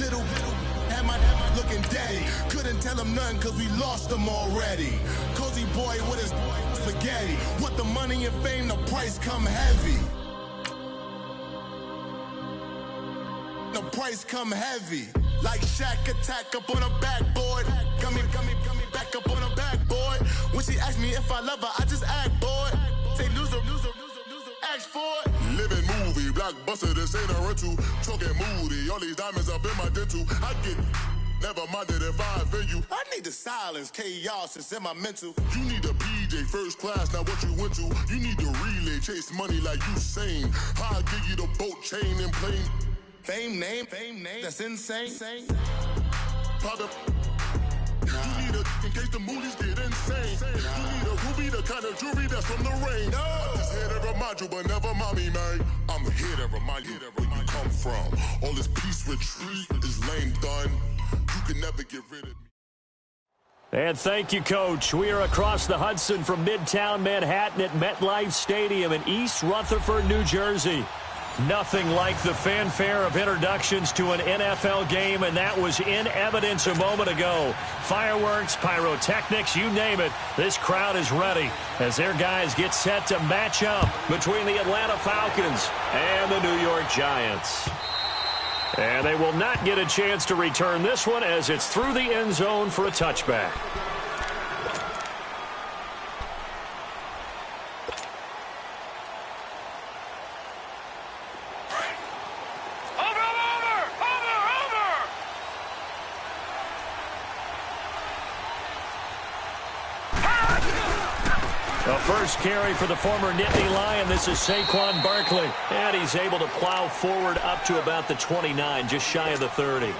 Little had my looking daddy. Couldn't tell him nothing cause we lost him already. Cozy boy with his spaghetti. What the money and fame, the price come heavy. The price come heavy. Like Shaq attack up on a backboard. Gummy back up on a backboard. When she asked me if I love her, I just act bored. Say loser, ask for it. Living movie, blockbuster, this ain't a rental. Talking moody, all these diamonds up in my dental. I get never minded if I offend you. I need the silence, chaos is in my mental. You need a PJ, first class, not what you went to. You need the relay, chase money like you sane. I'll give you the boat, chain, and plane. Fame name, that's insane. Pop up. You need a, in case the movies get insane. You need a ruby, the kind of jewelry that's from the rain. I'm just here to remind you, but never mommy, man. I'm here to remind you where you come from. All this peace retreat is lame done. You can never get rid of me. And thank you, Coach. We are across the Hudson from Midtown Manhattan at MetLife Stadium in East Rutherford, New Jersey. Nothing like the fanfare of introductions to an NFL game, and that was in evidence a moment ago. Fireworks, pyrotechnics, you name it. This crowd is ready as their guys get set to match up between the Atlanta Falcons and the New York Giants. And they will not get a chance to return this one as it's through the end zone for a touchback. First carry for the former Nittany Lion. This is Saquon Barkley. And he's able to plow forward up to about the 29, just shy of the 30.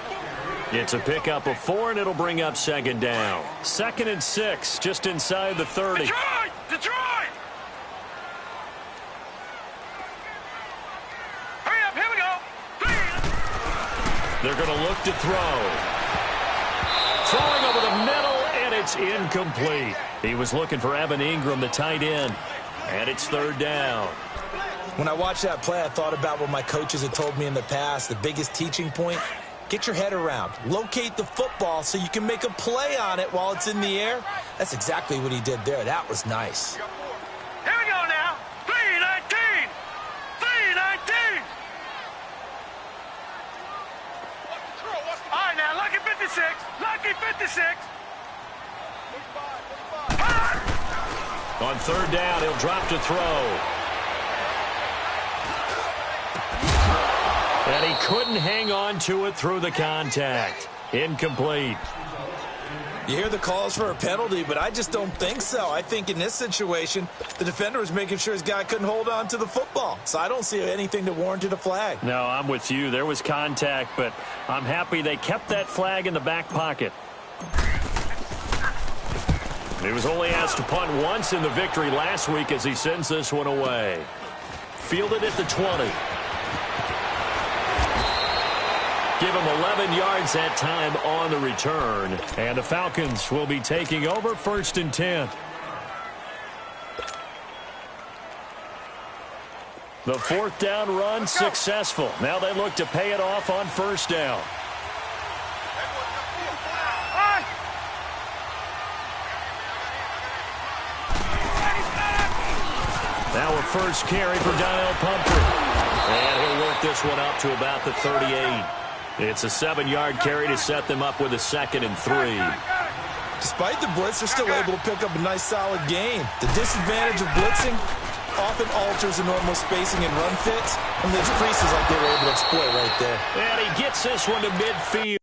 It's a pickup of 4, and it'll bring up second down. 2nd and 6, just inside the 30. Detroit! Hurry up, here we go. They're going to look to throw. Throwing over the middle, and it's incomplete. He was looking for Evan Ingram, the tight end, and it's 3rd down. When I watched that play, I thought about what my coaches had told me in the past. The biggest teaching point, get your head around. Locate the football so you can make a play on it while it's in the air. That's exactly what he did there. That was nice. Here we go now. 3-19. 3-19. All right, now, lucky 56. Lucky 56. On 3rd down, he'll drop to throw. And he couldn't hang on to it through the contact. Incomplete. You hear the calls for a penalty, but I just don't think so. I think in this situation, the defender was making sure his guy couldn't hold on to the football. So I don't see anything that warranted a flag. No, I'm with you. There was contact, but I'm happy they kept that flag in the back pocket. He was only asked to punt once in the victory last week as he sends this one away. Fielded at the 20. Give him 11 yards that time on the return. And the Falcons will be taking over 1st and 10. The 4th down run successful. Now they look to pay it off on 1st down. Now a first carry for Donnell Pumphrey. And he'll work this one up to about the 38. It's a 7-yard carry to set them up with a 2nd and 3. Despite the blitz, they're still able to pick up a nice, solid gain. The disadvantage of blitzing often alters the normal spacing and run fits, and there's creases like they were able to exploit right there. And he gets this one to midfield.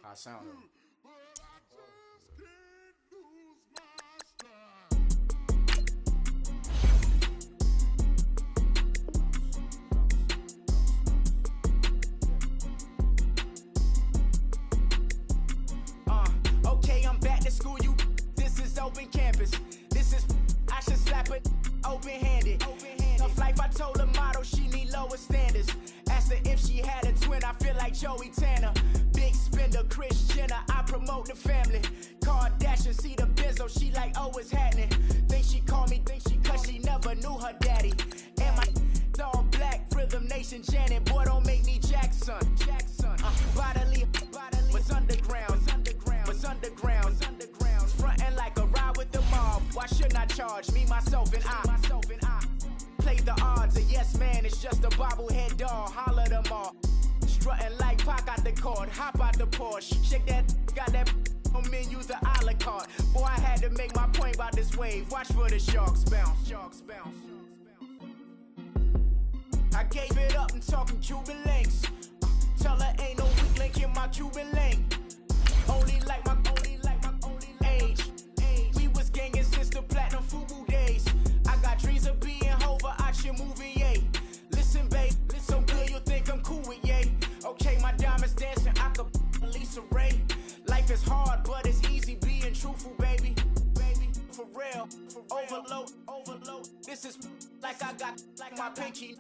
How it sound? Okay, I'm back to school, you. This is open campus. This is, I should slap it open-handed. Tough life, I told her motto, she need lower standards. Asked her if she had a twin, I feel like Joey Tanner. Big spender, Kris Jenner, I promote the family. Kardashian, see the Benzo, she like, oh, it's happening. Think she called me, cause she never knew her daddy. And my all black, Rhythm Nation, Janet, boy, don't make me Jackson. Bodily, what's underground? What's underground? Frontin' like a ride with the mob. Why shouldn't I charge me, myself, and I? Play the odds, a yes man, it's just a bobblehead doll. Holler them all. Strutting like Pac out the court, hop out the Porsche. Shake that, got that on menu, the a la carte. Boy, I had to make my point about this wave. Watch for the sharks bounce. I gave it up and talking Cuban links. Tell her ain't no weak link in my Cuban link. Only like my age. We was gangin' since the platinum FUBU days. I got dreams of being Hova out your movie, yay. Listen, babe, so good you'll think I'm cool with yay. Okay, my diamonds dancing, I could Lisa Ray. Life is hard, but it's easy being truthful, baby. For real, overload. This is like I got like my pinky.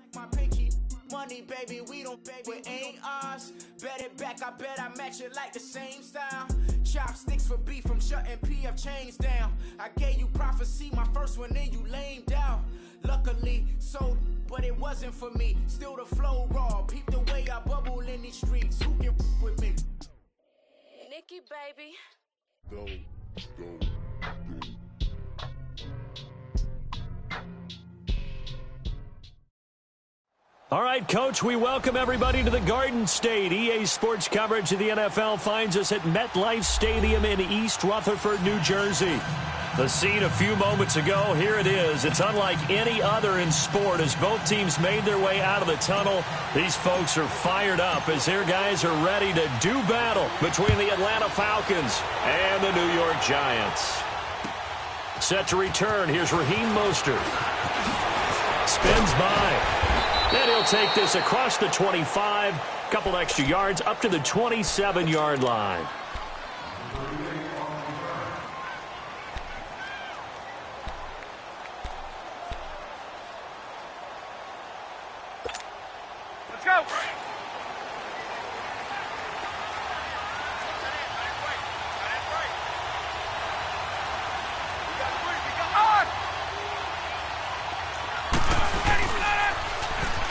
Money, baby, we don't pay, it ain't ours. Bet it back, I bet I match it like the same style. Chopsticks for beef, from shutting PF chains down. I gave you prophecy, my first one, then you lamed out. Luckily, so, but it wasn't for me. Still the flow raw, peep the way I bubble in these streets. Who can with me? Nikki, baby. Go. All right, Coach, we welcome everybody to the Garden State. EA Sports coverage of the NFL finds us at MetLife Stadium in East Rutherford, New Jersey. The scene a few moments ago, here it is. It's unlike any other in sport as both teams made their way out of the tunnel. These folks are fired up as their guys are ready to do battle between the Atlanta Falcons and the New York Giants. Set to return, here's Raheem Mostert. Spins by. Then he'll take this across the 25, couple extra yards up to the 27-yard line. Let's go.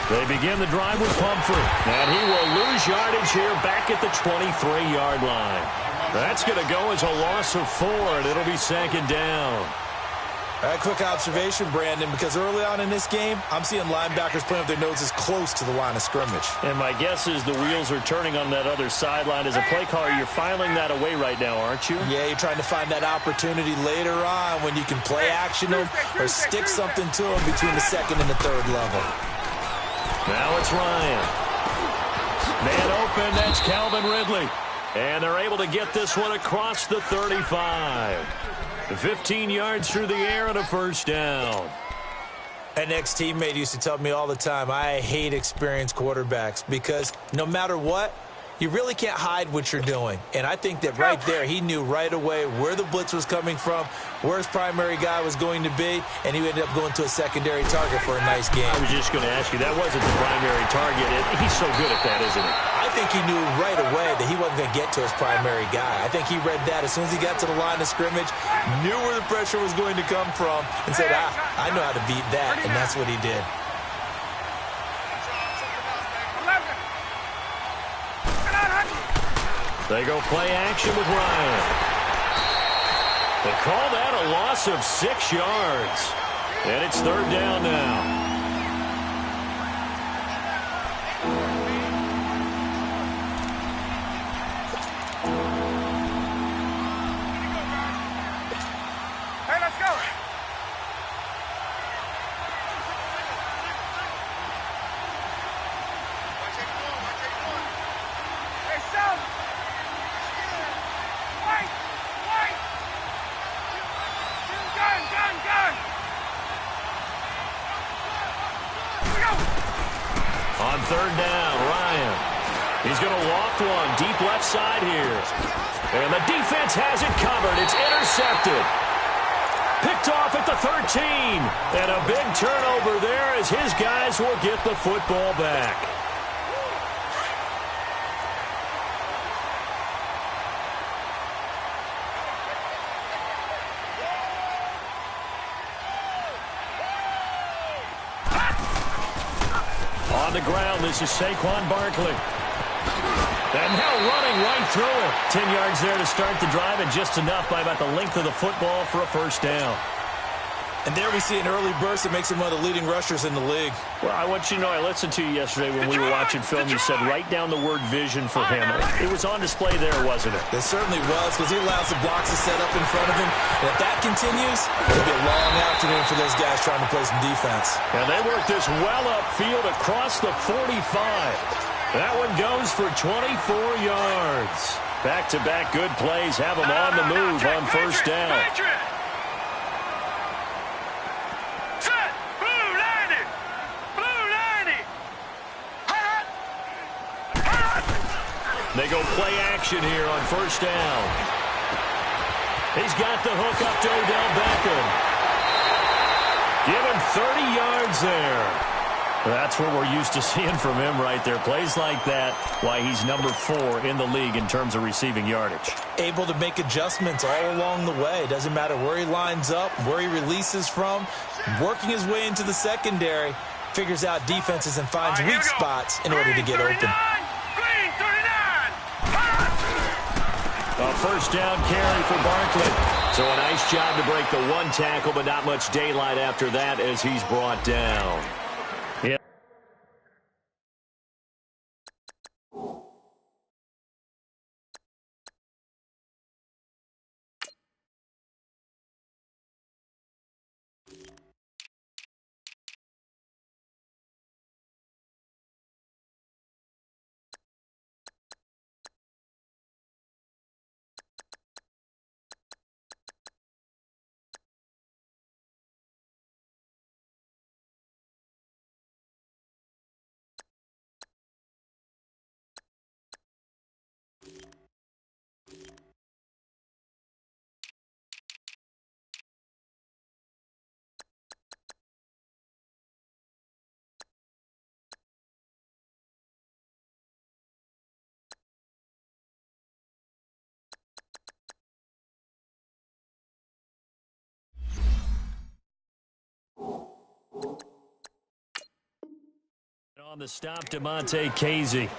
They begin the drive with Pumphrey, and he will lose yardage here back at the 23-yard line. That's going to go as a loss of 4, and it'll be second down. A quick observation, Brandon, because early on in this game, I'm seeing linebackers playing with their noses close to the line of scrimmage. And my guess is the wheels are turning on that other sideline. As a play caller, you're filing that away right now, aren't you? Yeah, you're trying to find that opportunity later on when you can play action them or stick something to them between the second and the third level. Now it's Ryan. Man open, that's Calvin Ridley. And they're able to get this one across the 35. 15 yards through the air and a first down. An ex-teammate used to tell me all the time, I hate experienced quarterbacks because no matter what, you really can't hide what you're doing. And I think that right there, he knew right away where the blitz was coming from, where his primary guy was going to be, and he ended up going to a secondary target for a nice game. I was just going to ask you, that wasn't the primary target. He's so good at that, isn't he? I think he knew right away that he wasn't going to get to his primary guy. I think he read that as soon as he got to the line of scrimmage, knew where the pressure was going to come from, and said, I know how to beat that, and that's what he did. They go play action with Ryan. They call that a loss of 6 yards. And it's third down now. Hey, let's go. Hey, Sam. third down. Ryan. He's going to loft one deep left side here. And the defense has it covered. It's intercepted. Picked off at the 13. And a big turnover there as his guys will get the football back. On the ground, this is Saquon Barkley. And now running right through it. 10 yards there to start the drive, and just enough by about the length of the football for a first down. And there we see an early burst that makes him one of the leading rushers in the league. Well, I want you to know, I listened to you yesterday when we were watching film. You said write down the word vision for him. It was on display there, wasn't it? It certainly was, because he allows the blocks to set up in front of him. And if that continues, it'll be a long afternoon for those guys trying to play some defense. And they work this well upfield across the 45. That one goes for 24 yards. Back-to-back good plays have them on the move on first down. They go play action here on first down. He's got the hook up to Odell Beckham. Give him 30 yards there. That's what we're used to seeing from him right there. Plays like that, why he's number 4 in the league in terms of receiving yardage. Able to make adjustments all along the way. Doesn't matter where he lines up, where he releases from. Working his way into the secondary. Figures out defenses and finds weak spots in order to get open. A first down carry for Barkley. So a nice job to break the one tackle, but not much daylight after that as he's brought down. Yeah. On the stop, DeMonte Casey.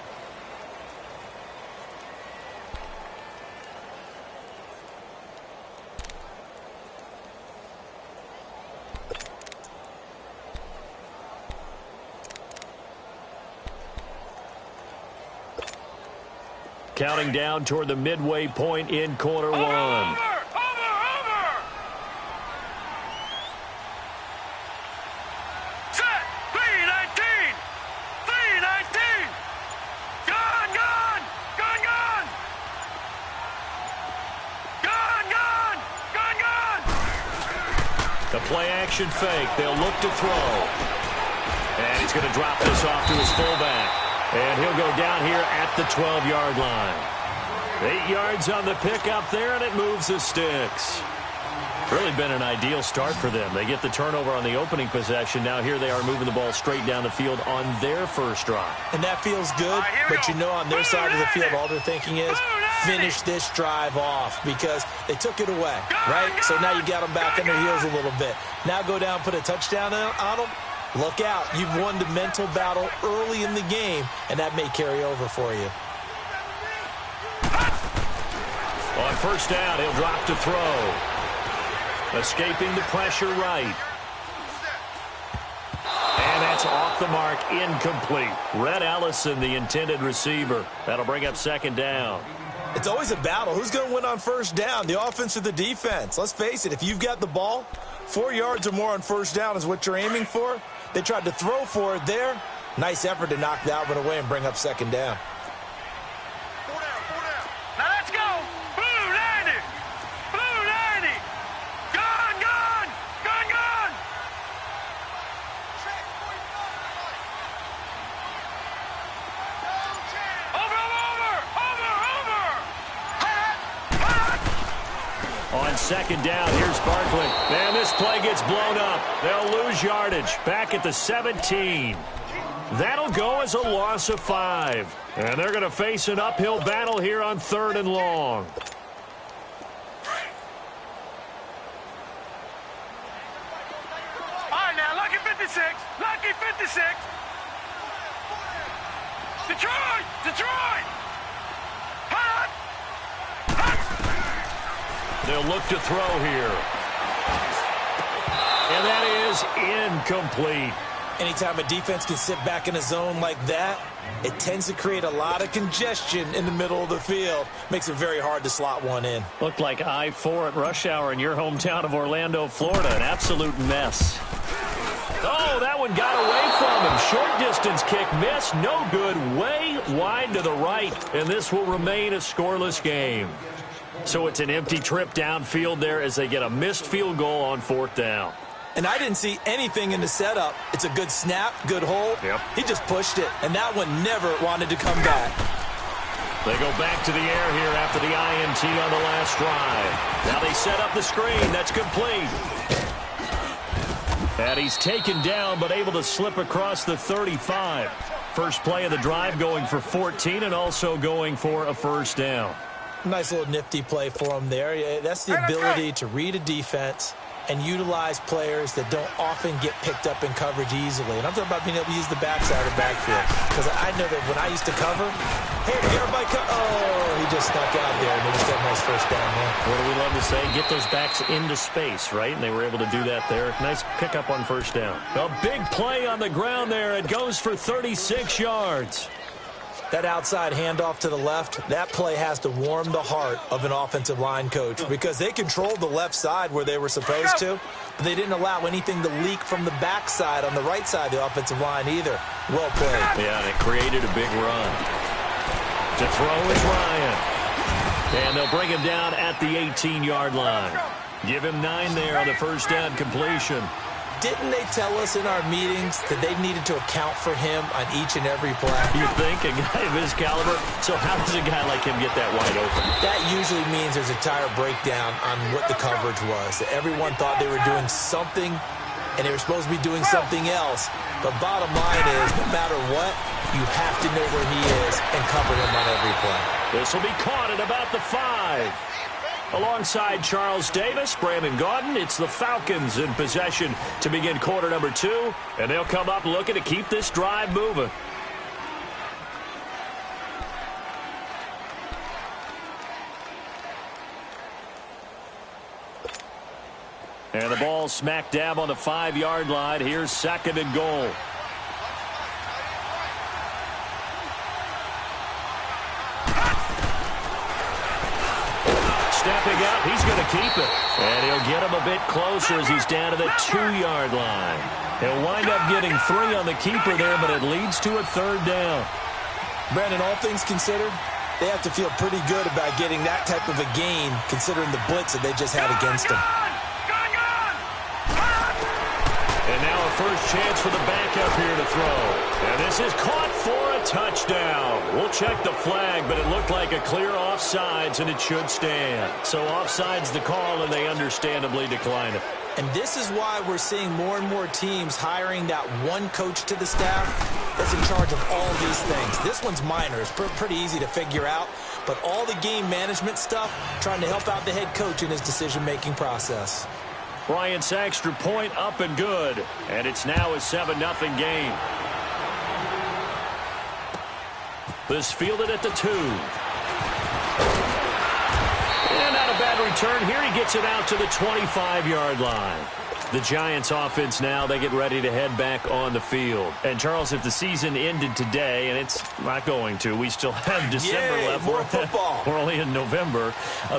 Counting down toward the midway point in quarter one. Play-action fake. They'll look to throw. And he's going to drop this off to his fullback. And he'll go down here at the 12-yard line. 8 yards on the pickup there, and it moves the sticks. Really been an ideal start for them. They get the turnover on the opening possession. Now here they are moving the ball straight down the field on their first drive. And that feels good, but you know on their side of the field all they're thinking is finish this drive off because they took it away, right? So now you got them back on their heels a little bit. Now go down, put a touchdown on them. Look out. You've won the mental battle early in the game, and that may carry over for you. On first down, he'll drop to throw. Escaping the pressure right. And that's off the mark, incomplete. Red Ellison, the intended receiver. That'll bring up second down. It's always a battle. Who's going to win on first down, the offense or the defense? Let's face it, if you've got the ball, 4 yards or more on first down is what you're aiming for. They tried to throw for it there. Nice effort to knock that one away and bring up second down. Now let's go. Blue 90. Blue 90. Gone, gone. Gone, gone. On second down, here's Barkley. And this play gets blown up. They'll lose yardage. Back at the 17. That'll go as a loss of 5. And they're going to face an uphill battle here on 3rd and long. All right, now, lucky 56. Lucky 56. Detroit! Detroit! Hot! Hot! They'll look to throw here. And that is incomplete. Anytime a defense can sit back in a zone like that, it tends to create a lot of congestion in the middle of the field. Makes it very hard to slot one in. Looked like I-4 at rush hour in your hometown of Orlando, Florida. An absolute mess. Oh, that one got away from him. Short distance kick missed. No good. Way wide to the right. And this will remain a scoreless game. So it's an empty trip downfield there as they get a missed field goal on 4th down. And I didn't see anything in the setup. It's a good snap, good hold. Yep. He just pushed it, and that one never wanted to come back. They go back to the air here after the INT on the last drive. Now they set up the screen. That's complete. And he's taken down but able to slip across the 35. First play of the drive going for 14 and also going for a first down. Nice little nifty play for him there. Yeah, that's the ability to read a defense and utilize players that don't often get picked up in coverage easily. And I'm talking about being able to use the backside of the backfield. Because I know that when I used to cover, hey, everybody he just snuck out there, and they just got a nice first down there. What do we love to say? Get those backs into space, right? And they were able to do that there. Nice pickup on first down. A big play on the ground there. It goes for 36 yards. That outside handoff to the left, that play has to warm the heart of an offensive line coach because they controlled the left side where they were supposed to, but they didn't allow anything to leak from the backside on the right side of the offensive line either. Well played. Yeah, and it created a big run. To throw is Ryan. And they'll bring him down at the 18-yard line. Give him 9 there on the first down completion. Didn't they tell us in our meetings that they needed to account for him on each and every play? You think? A guy of his caliber? So how does a guy like him get that wide open? That usually means there's a tire breakdown on what the coverage was. Everyone thought they were doing something, and they were supposed to be doing something else. But bottom line is, no matter what, you have to know where he is and cover him on every play. This will be caught at about the 5. Alongside Charles Davis, Brandon Gaudin, it's the Falcons in possession to begin quarter number 2, and they'll come up looking to keep this drive moving. And the ball smack dab on the 5-yard line. Here's 2nd and goal. Stepping up, he's going to keep it. And he'll get him a bit closer as he's down to the 2-yard line. He'll wind up getting 3 on the keeper there, but it leads to a 3rd down. Brandon, all things considered, they have to feel pretty good about getting that type of a gain considering the blitz that they just had against them. And now a first chance for the backup here to throw. And this is caught for a touchdown. We'll check the flag, but it looked like a clear offsides, and it should stand. So offsides the call, and they understandably decline it. And this is why we're seeing more and more teams hiring that one coach to the staff that's in charge of all of these things. This one's minor. It's pretty easy to figure out. But all the game management stuff, trying to help out the head coach in his decision-making process. Ryan Saxter point up and good. And it's now a 7-0 game. This fielded at the 2. And not a bad return here. He gets it out to the 25-yard line. The Giants offense now, they get ready to head back on the field. And, Charles, if the season ended today, and it's not going to, we still have December left. More football. We're only in November.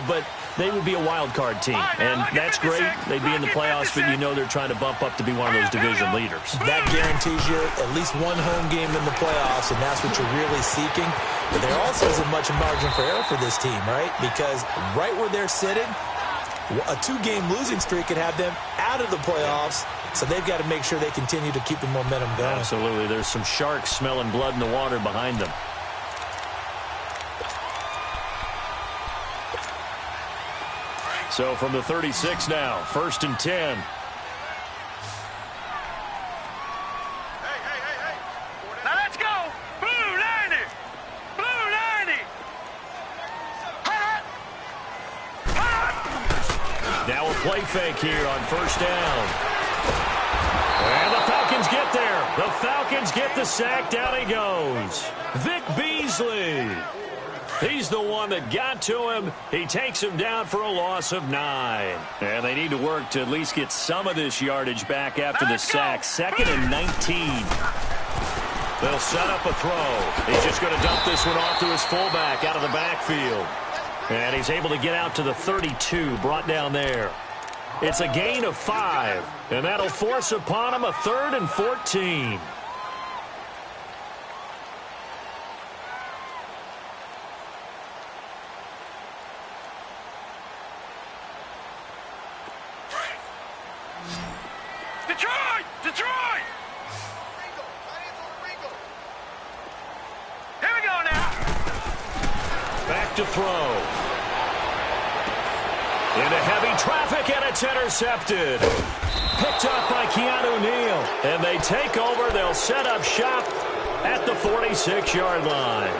But they would be a wild card team. And that's great. They'd be in the playoffs, but you know they're trying to bump up to be one of those division leaders. That guarantees you at least one home game in the playoffs, and that's what you're really seeking. But there also isn't much margin for error for this team, right? Because right where they're sitting, a 2-game losing streak could have them out of the playoffs, so they've got to make sure they continue to keep the momentum going. Absolutely. There's some sharks smelling blood in the water behind them. So from the 36 now, 1st and 10. Now let's go. Blue 90. Blue 90. Now a play fake here on 1st down. And the Falcons get there. The Falcons get the sack. Down he goes. Vic Beasley. He's the one that got to him. He takes him down for a loss of 9. And they need to work to at least get some of this yardage back after the sack. 2nd and 19. They'll set up a throw. He's just going to dump this one off to his fullback out of the backfield. And he's able to get out to the 32, brought down there. It's a gain of 5, and that'll force upon him a 3rd and 14. Detroit! Detroit! Here we go now. Back to throw. Into heavy traffic, and it's intercepted. Picked up by Keanu Neal. And they take over. They'll set up shop at the 46-yard line.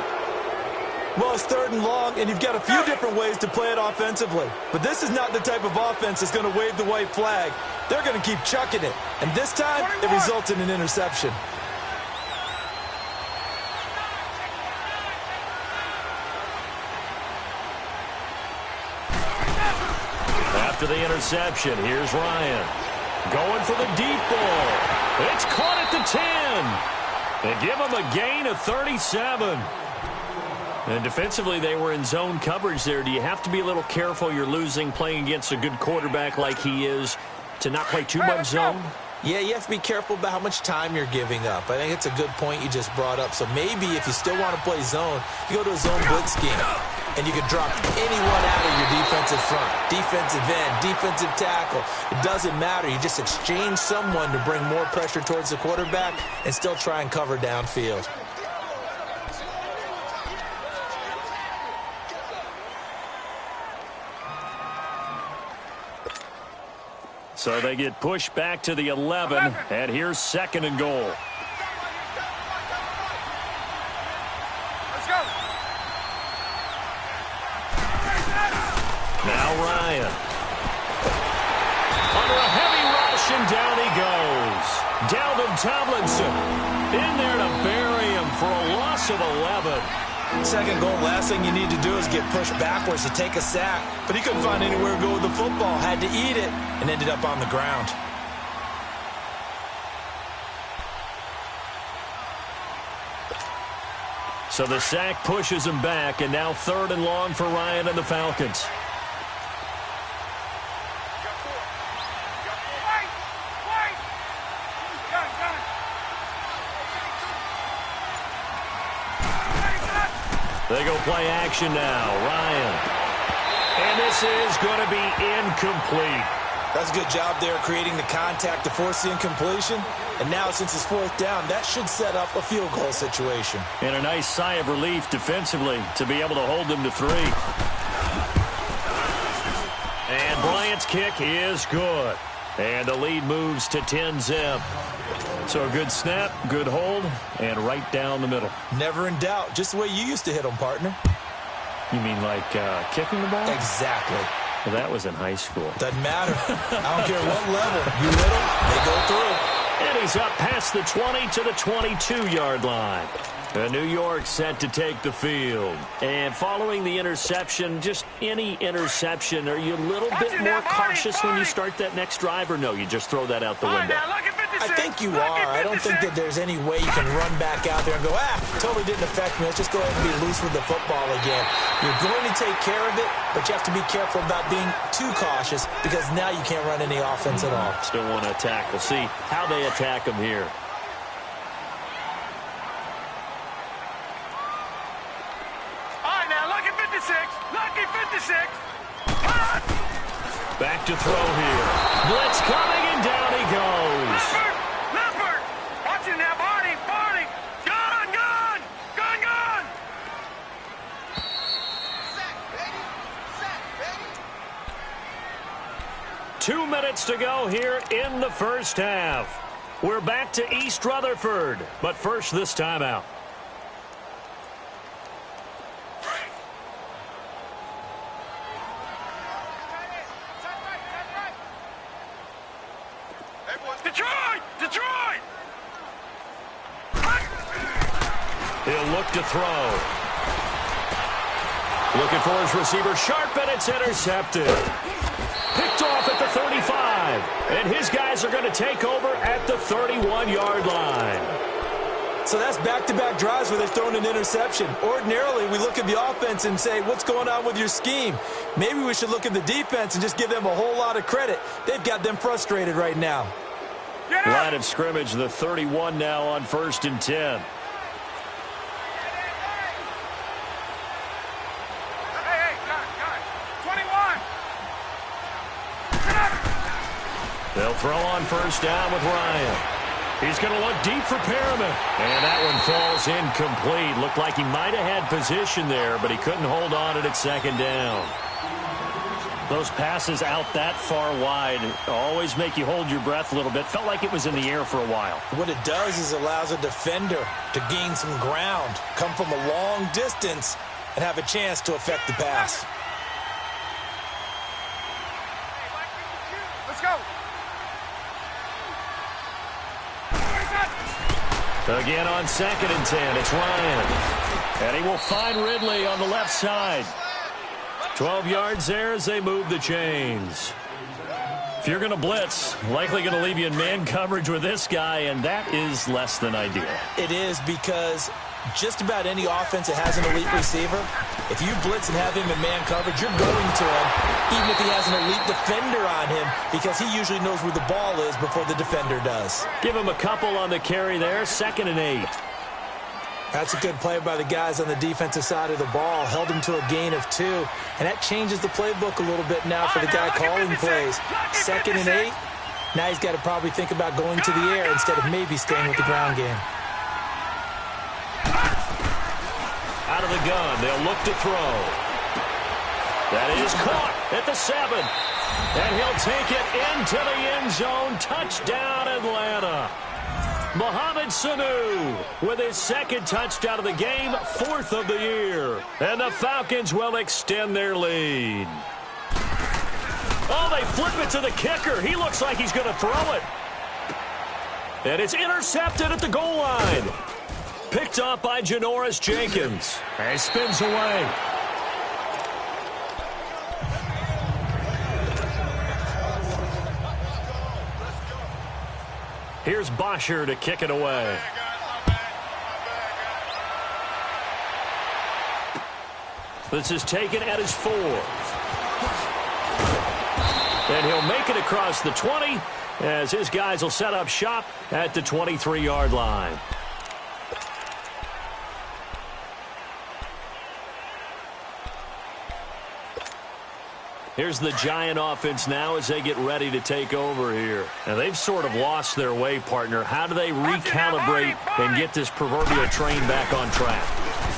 Well, it's 3rd and long, and you've got a few different ways to play it offensively. But this is not the type of offense that's going to wave the white flag. They're going to keep chucking it. And this time, it results in an interception. After the interception, here's Ryan. Going for the deep ball. It's caught at the 10. They give him a gain of 37. And defensively, they were in zone coverage there. Do you have to be a little careful? You're losing playing against a good quarterback like he is to not play too much zone? Yeah, you have to be careful about how much time you're giving up. I think it's a good point you just brought up. So maybe if you still want to play zone, you go to a zone blitz scheme. And you can drop anyone out of your defensive front, defensive end, defensive tackle. It doesn't matter. You just exchange someone to bring more pressure towards the quarterback and still try and cover downfield. So they get pushed back to the 11, and here's 2nd and goal. Let's go. Now Ryan. Under a heavy rush, and down he goes. Dalvin Tomlinson in there to bury him for a loss of 11. 2nd goal, last thing you need to do is get pushed backwards to take a sack. But he couldn't find anywhere to go with the football. Had to eat it and ended up on the ground. So the sack pushes him back, and now 3rd and long for Ryan and the Falcons. They go play action now. Ryan. And this is going to be incomplete. That's a good job there creating the contact to force the incompletion. And now since it's 4th down, that should set up a field goal situation. And a nice sigh of relief defensively to be able to hold them to 3. And Bryant's kick is good. And the lead moves to 10-zip. So a good snap, good hold, and right down the middle. Never in doubt. Just the way you used to hit them, partner. You mean like kicking the ball? Exactly. Well, that was in high school. Doesn't matter. I don't care what level. You hit them, they go through. And he's up past the 20 to the 22-yard line. New York set to take the field. And following the interception, just any interception, are you a little bit more cautious when you start that next drive, or no, you just throw that out the window? I think you are. I don't think that there's any way you can run back out there and go, totally didn't affect me. Let's just go ahead and be loose with the football again. You're going to take care of it, but you have to be careful about being too cautious because now you can't run any offense at all. Still want to attack. We'll see how they attack them here. Lucky 56. Back to throw here. Blitz coming, and down he goes. Leopard. Watch him now, Barney. Gone. 2 minutes to go here in the first half. We're back to East Rutherford, but first this timeout. Detroit! Detroit! He'll look to throw. Looking for his receiver, sharp, and it's intercepted. Picked off at the 35. And his guys are going to take over at the 31-yard line. So that's back-to-back drives where they've thrown an interception. Ordinarily, we look at the offense and say, what's going on with your scheme? Maybe we should look at the defense and just give them a whole lot of credit. They've got them frustrated right now. Line of scrimmage, the 31 now on 1st and 10. They'll throw on 1st down with Ryan. He's going to look deep for Perriman. And that one falls incomplete. Looked like he might have had position there, but he couldn't hold on at 2nd down. Those passes out that far wide always make you hold your breath a little bit. Felt like it was in the air for a while. What it does is allows a defender to gain some ground, come from a long distance, and have a chance to affect the pass. Let's go! Again on 2nd and 10, it's Ryan. And he will find Ridley on the left side. 12 yards there as they move the chains. If you're going to blitz, likely going to leave you in man coverage with this guy, and that is less than ideal. It is, because just about any offense that has an elite receiver, if you blitz and have him in man coverage, you're going to him, even if he has an elite defender on him, because he usually knows where the ball is before the defender does. Give him a couple on the carry there, 2nd and 8. That's a good play by the guys on the defensive side of the ball. Held him to a gain of 2. And that changes the playbook a little bit now for the guy calling plays. 2nd and 8. Now he's got to probably think about going to the air instead of maybe staying with the ground game. Out of the gun, they'll look to throw. That is caught at the 7. And he'll take it into the end zone. Touchdown, Atlanta. Mohamed Sanu with his 2nd touchdown of the game, 4th of the year. And the Falcons will extend their lead. Oh, they flip it to the kicker. He looks like he's going to throw it. And it's intercepted at the goal line. Picked up by Janoris Jenkins. And he spins away. Here's Bosher to kick it away. This is taken at his 4. And he'll make it across the 20 as his guys will set up shop at the 23-yard line. Here's the Giant offense now as they get ready to take over here. Now, they've sort of lost their way, partner. How do they recalibrate and get this proverbial train back on track?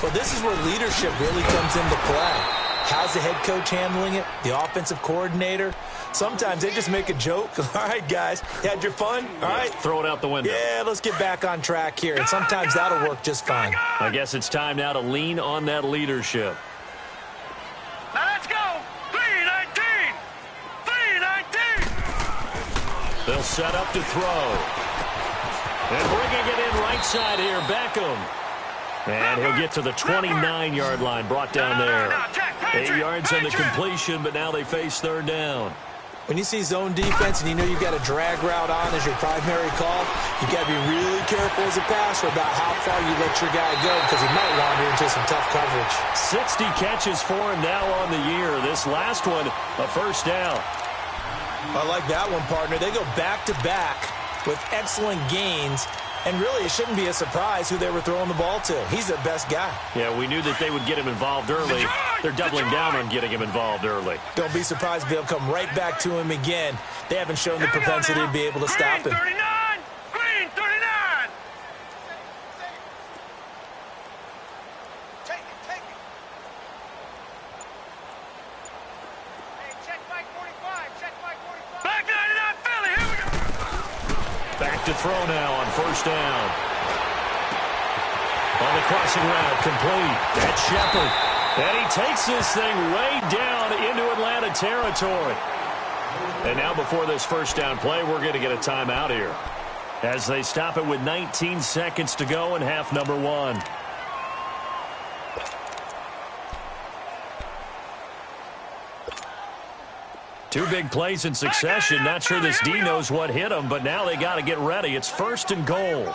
Well, this is where leadership really comes into play. How's the head coach handling it? The offensive coordinator? Sometimes they just make a joke. All right, guys, you had your fun? All right. Throw it out the window. Yeah, let's get back on track here. And sometimes that'll work just fine. I guess it's time now to lean on that leadership. Now let's go! 3-19! 3-19! They'll set up to throw. And bringing it in right side here, Beckham. And he'll get to the 29-yard line, brought down there. 8 yards on the completion, but now they face 3rd down. When you see zone defense and you know you've got a drag route on as your primary call, you've got to be really careful as a passer about how far you let your guy go because he might wander into some tough coverage. 60 catches for him now on the year. This last one, a 1st down. I like that one, partner. They go back-to-back with excellent gains. And really, it shouldn't be a surprise who they were throwing the ball to. He's their best guy. Yeah, we knew that they would get him involved early. They're doubling down on getting him involved early. Don't be surprised if they'll come right back to him again. They haven't shown the propensity to be able to stop him. Green 39! Green 39! Take it, take it. Hey, check Mike 45, check Mike 45. Back to throw now on first down. On the crossing route, complete. That's Shepard. And he takes this thing way down into Atlanta territory. And now before this first down play, we're going to get a timeout here, as they stop it with 19 seconds to go in half number one. Two big plays in succession. Not sure this D knows what hit him, but now they got to get ready. It's first and goal.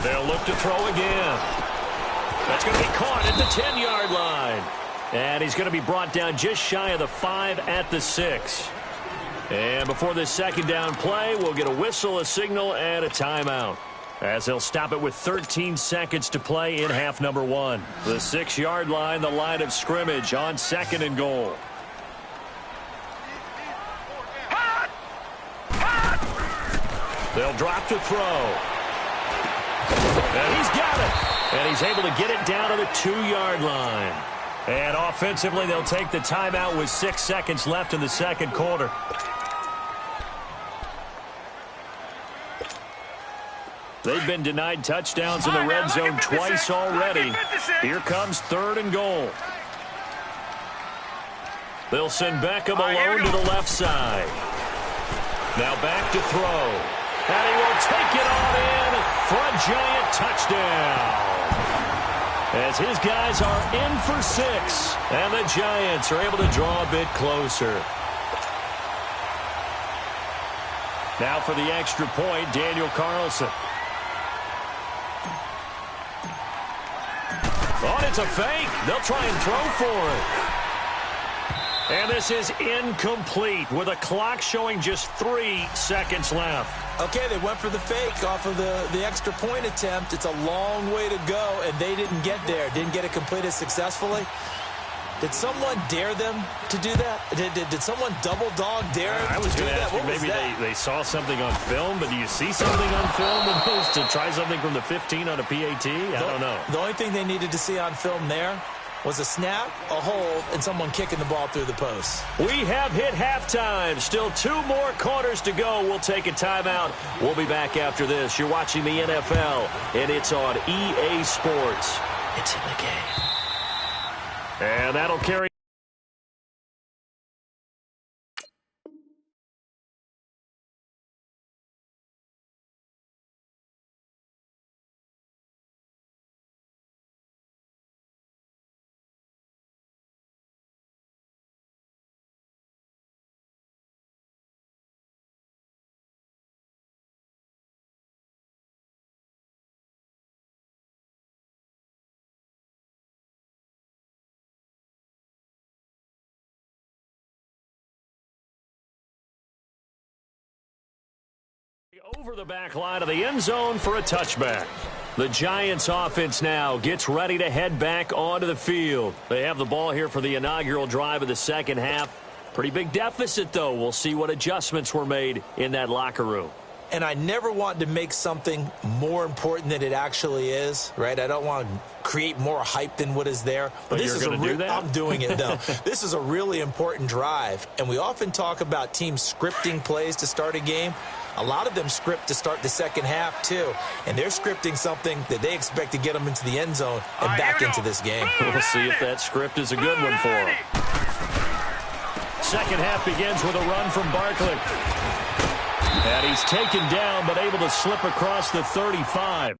They'll look to throw again. That's going to be caught at the 10-yard line. And he's going to be brought down just shy of the 5 at the 6. And before this second down play, we'll get a whistle, a signal, and a timeout, as they'll stop it with 13 seconds to play in half number one. The 6-yard line, the line of scrimmage on second and goal. They'll drop to throw. And he's got it. And he's able to get it down to the 2-yard line. And offensively, they'll take the timeout with 6 seconds left in the second quarter. They've been denied touchdowns in the red zone twice already. Here comes third and goal. They'll send Beckham alone to the left side. Now back to throw. And he will take it on in for a giant touchdown, as his guys are in for 6, and the Giants are able to draw a bit closer. Now for the extra point, Daniel Carlson. Oh, it's a fake. They'll try and throw for it. And this is incomplete with a clock showing just 3 seconds left. Okay, they went for the fake off of the extra point attempt. It's a long way to go, and they didn't get there. Didn't get it completed successfully. Did someone dare them to do that? Did someone double dog dare them I was to do going to that? ask you, maybe they saw something on film, but do you see something on film to try something from the 15 on a PAT? I don't know. The only thing they needed to see on film there was a snap, a hold, and someone kicking the ball through the post. We have hit halftime. Still 2 more quarters to go. We'll take a timeout. We'll be back after this. You're watching the NFL, and it's on EA Sports. It's in the game. And that'll carry. Over the back line of the end zone for a touchback. The Giants offense now gets ready to head back onto the field. They have the ball here for the inaugural drive of the second half. Pretty big deficit, though. We'll see what adjustments were made in that locker room. And I never want to make something more important than it actually is, right? I don't want to create more hype than what is there. But this is going to do that? I'm doing it, though. This is a really important drive. And we often talk about teams scripting plays to start a game. A lot of them script to start the second half, too. And they're scripting something that they expect to get them into the end zone and back into this game. We'll see if that script is a good one for them. Second half begins with a run from Barkley. And he's taken down, but able to slip across the 35.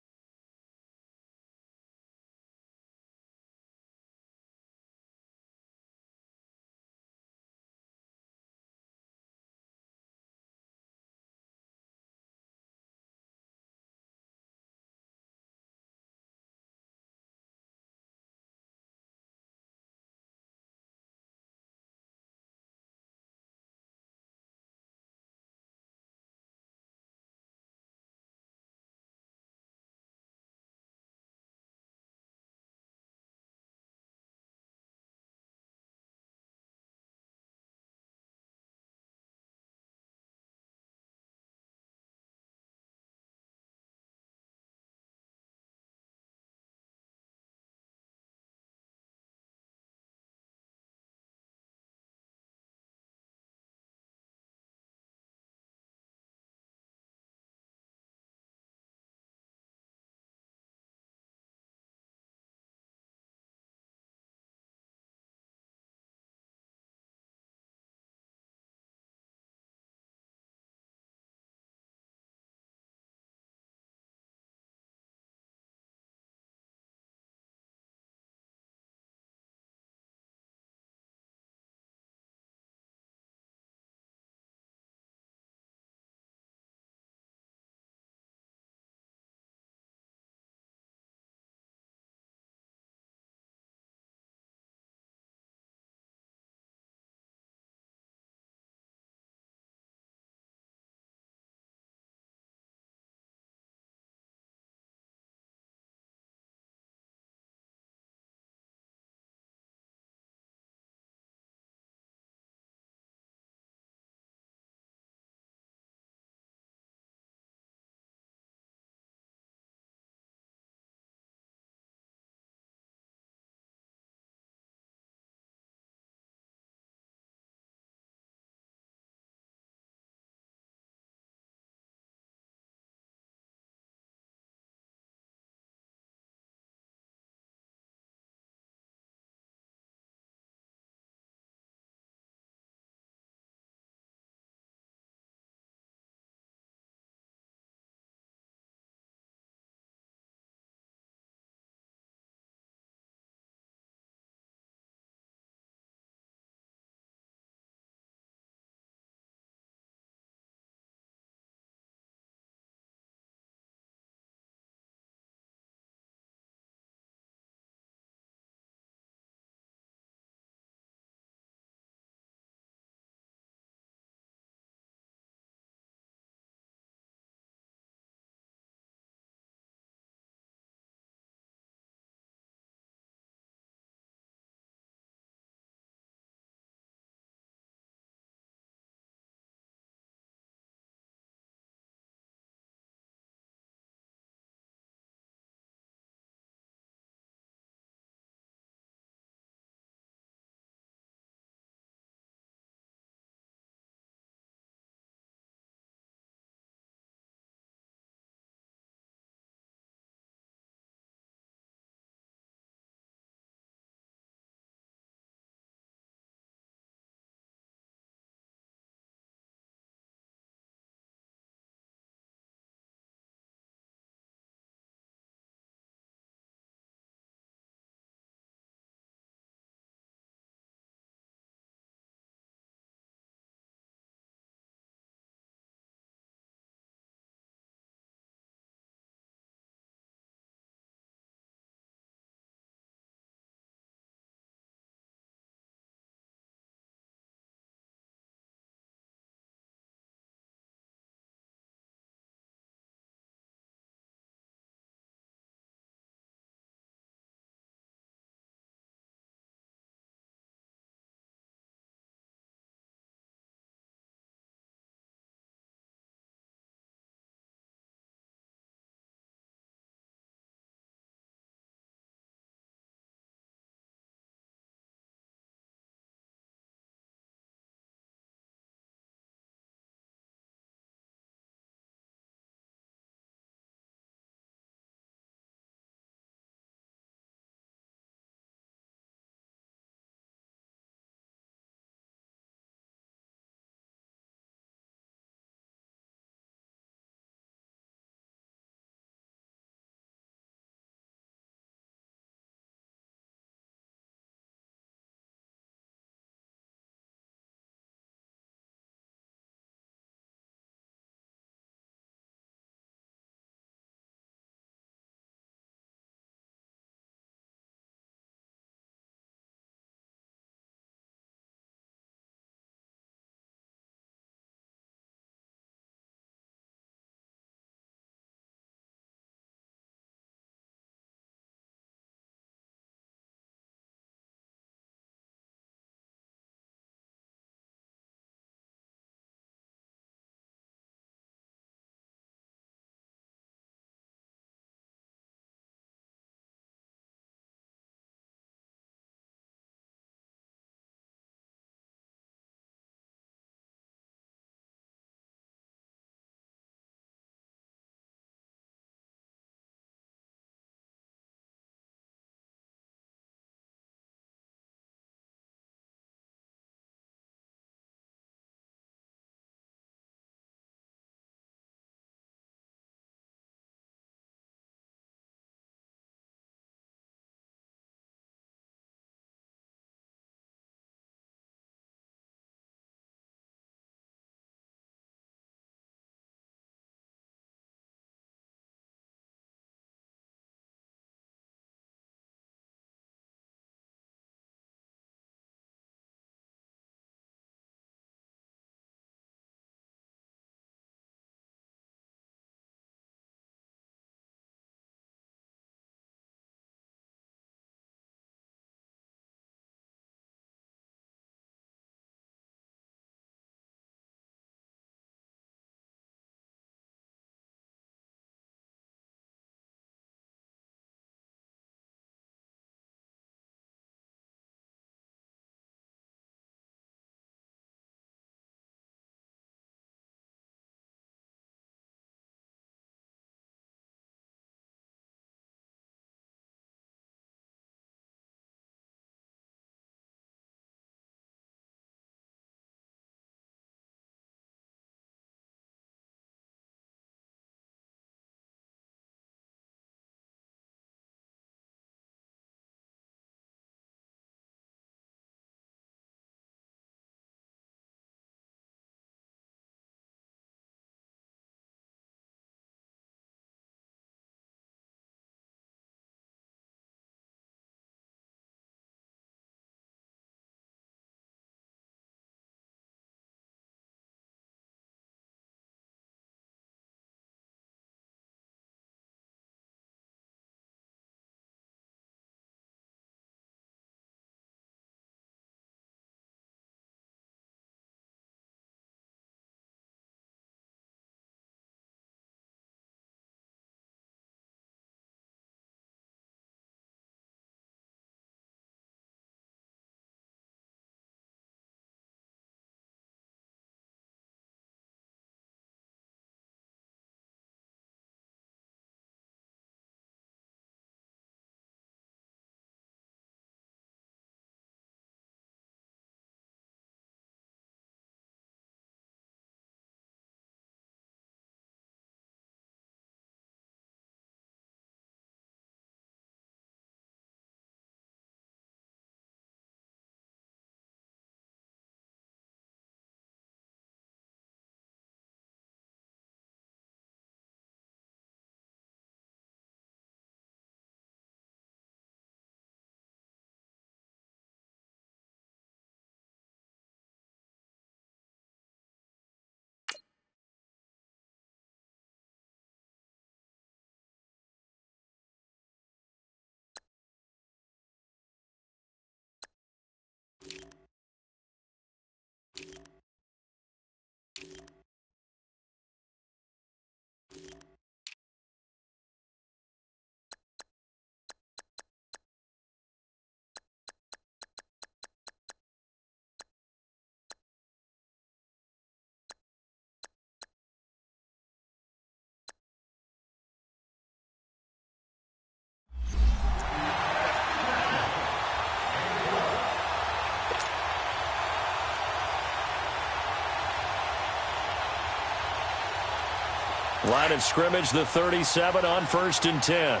Line of scrimmage, the 37 on 1st and 10.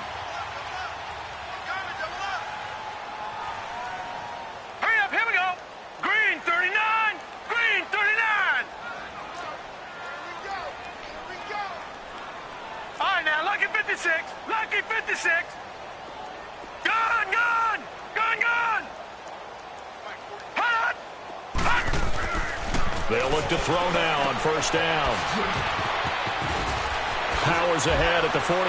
Hurry up, here we go. Green 39, green 39. All right, now, lucky 56, lucky 56. Gun, gun, gun, gun. Hot, hot. They'll look to throw now on 1st down. Powers ahead at the 45.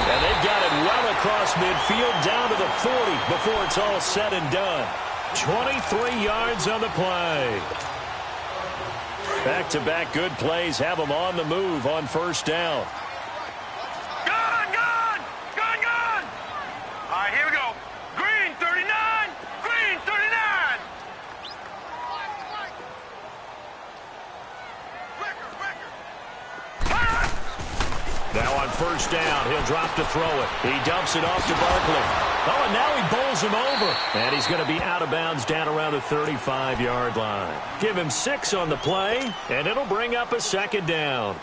And they've got it well across midfield down to the 40 before it's all said and done. 23 yards on the play. Back-to-back good plays have them on the move on 1st down. Gun, gun, gun, gun. All right, here we go. Green 39, green 39. Now on 1st down, he'll drop to throw it. He dumps it off to Barkley. Oh, and now he bowls him over. And he's going to be out of bounds down around the 35-yard line. Give him 6 on the play, and it'll bring up a 2nd down.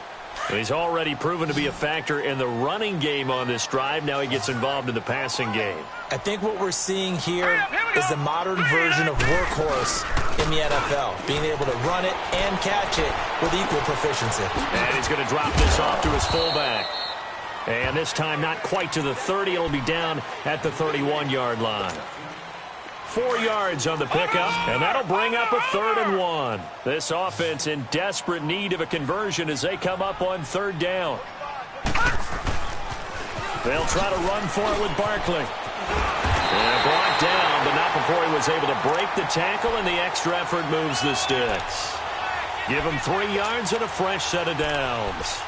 He's already proven to be a factor in the running game on this drive. Now he gets involved in the passing game. I think what we're seeing here is the modern version of workhorse in the NFL, being able to run it and catch it with equal proficiency. And he's going to drop this off to his fullback. And this time not quite to the 30. It'll be down at the 31-yard line. 4 yards on the pickup, and that'll bring up a 3rd and 1. This offense in desperate need of a conversion as they come up on 3rd down. They'll try to run for it with Barkley. And brought down, but not before he was able to break the tackle, and the extra effort moves the sticks. Give him 3 yards and a fresh set of downs.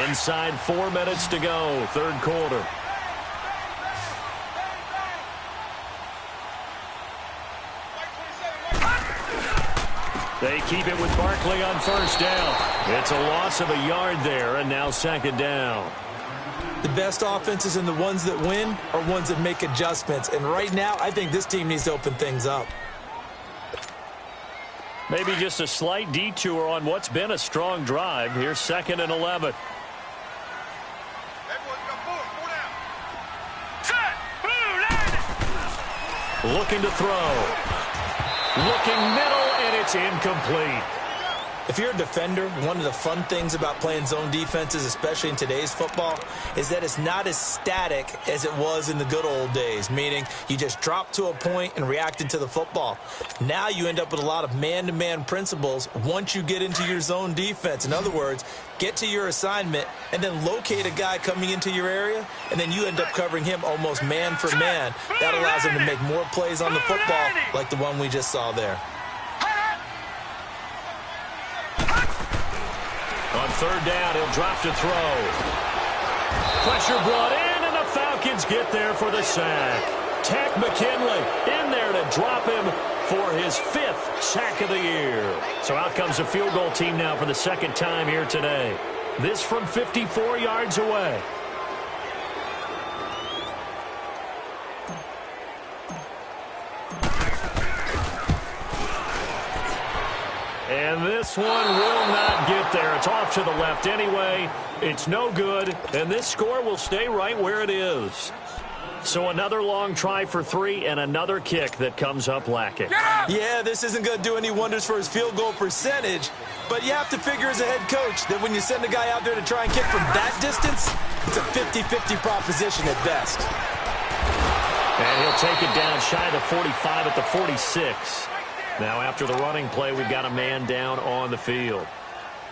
Inside 4 minutes to go, 3rd quarter. They keep it with Barkley on 1st down. It's a loss of a yard there, and now 2nd down. The best offenses and the ones that win are ones that make adjustments. And right now, I think this team needs to open things up. Maybe just a slight detour on what's been a strong drive. Here's 2nd and 11. Set, blue, landed. Looking to throw. Looking middle, and it's incomplete. If you're a defender, one of the fun things about playing zone defenses, especially in today's football, is that it's not as static as it was in the good old days, meaning you just dropped to a point and reacted to the football. Now you end up with a lot of man-to-man principles once you get into your zone defense. In other words, get to your assignment and then locate a guy coming into your area, and then you end up covering him almost man for man. That allows him to make more plays on the football like the one we just saw there. On 3rd down, he'll drop to throw. Pressure brought in, and the Falcons get there for the sack. Tack McKinley in there to drop him for his 5th sack of the year. So out comes a field goal team now for the 2nd time here today. This from 54 yards away. And this one will not get there. It's off to the left anyway. It's no good, and this score will stay right where it is. So another long try for 3 and another kick that comes up lacking. Yeah, this isn't going to do any wonders for his field goal percentage, but you have to figure as a head coach that when you send a guy out there to try and kick from that distance, it's a 50-50 proposition at best. And he'll take it down shy of the 45 at the 46. Now, after the running play, we've got a man down on the field.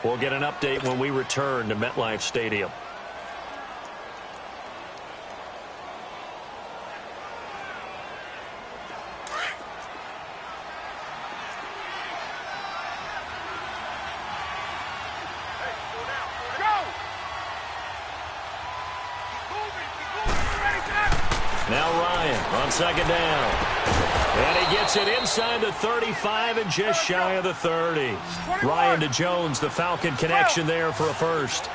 We'll get an update when we return to MetLife Stadium. Now Ryan on 2nd down. And he gets it inside the 35 and just shy of the 30. Ryan to Jones, the Falcon connection there for a first.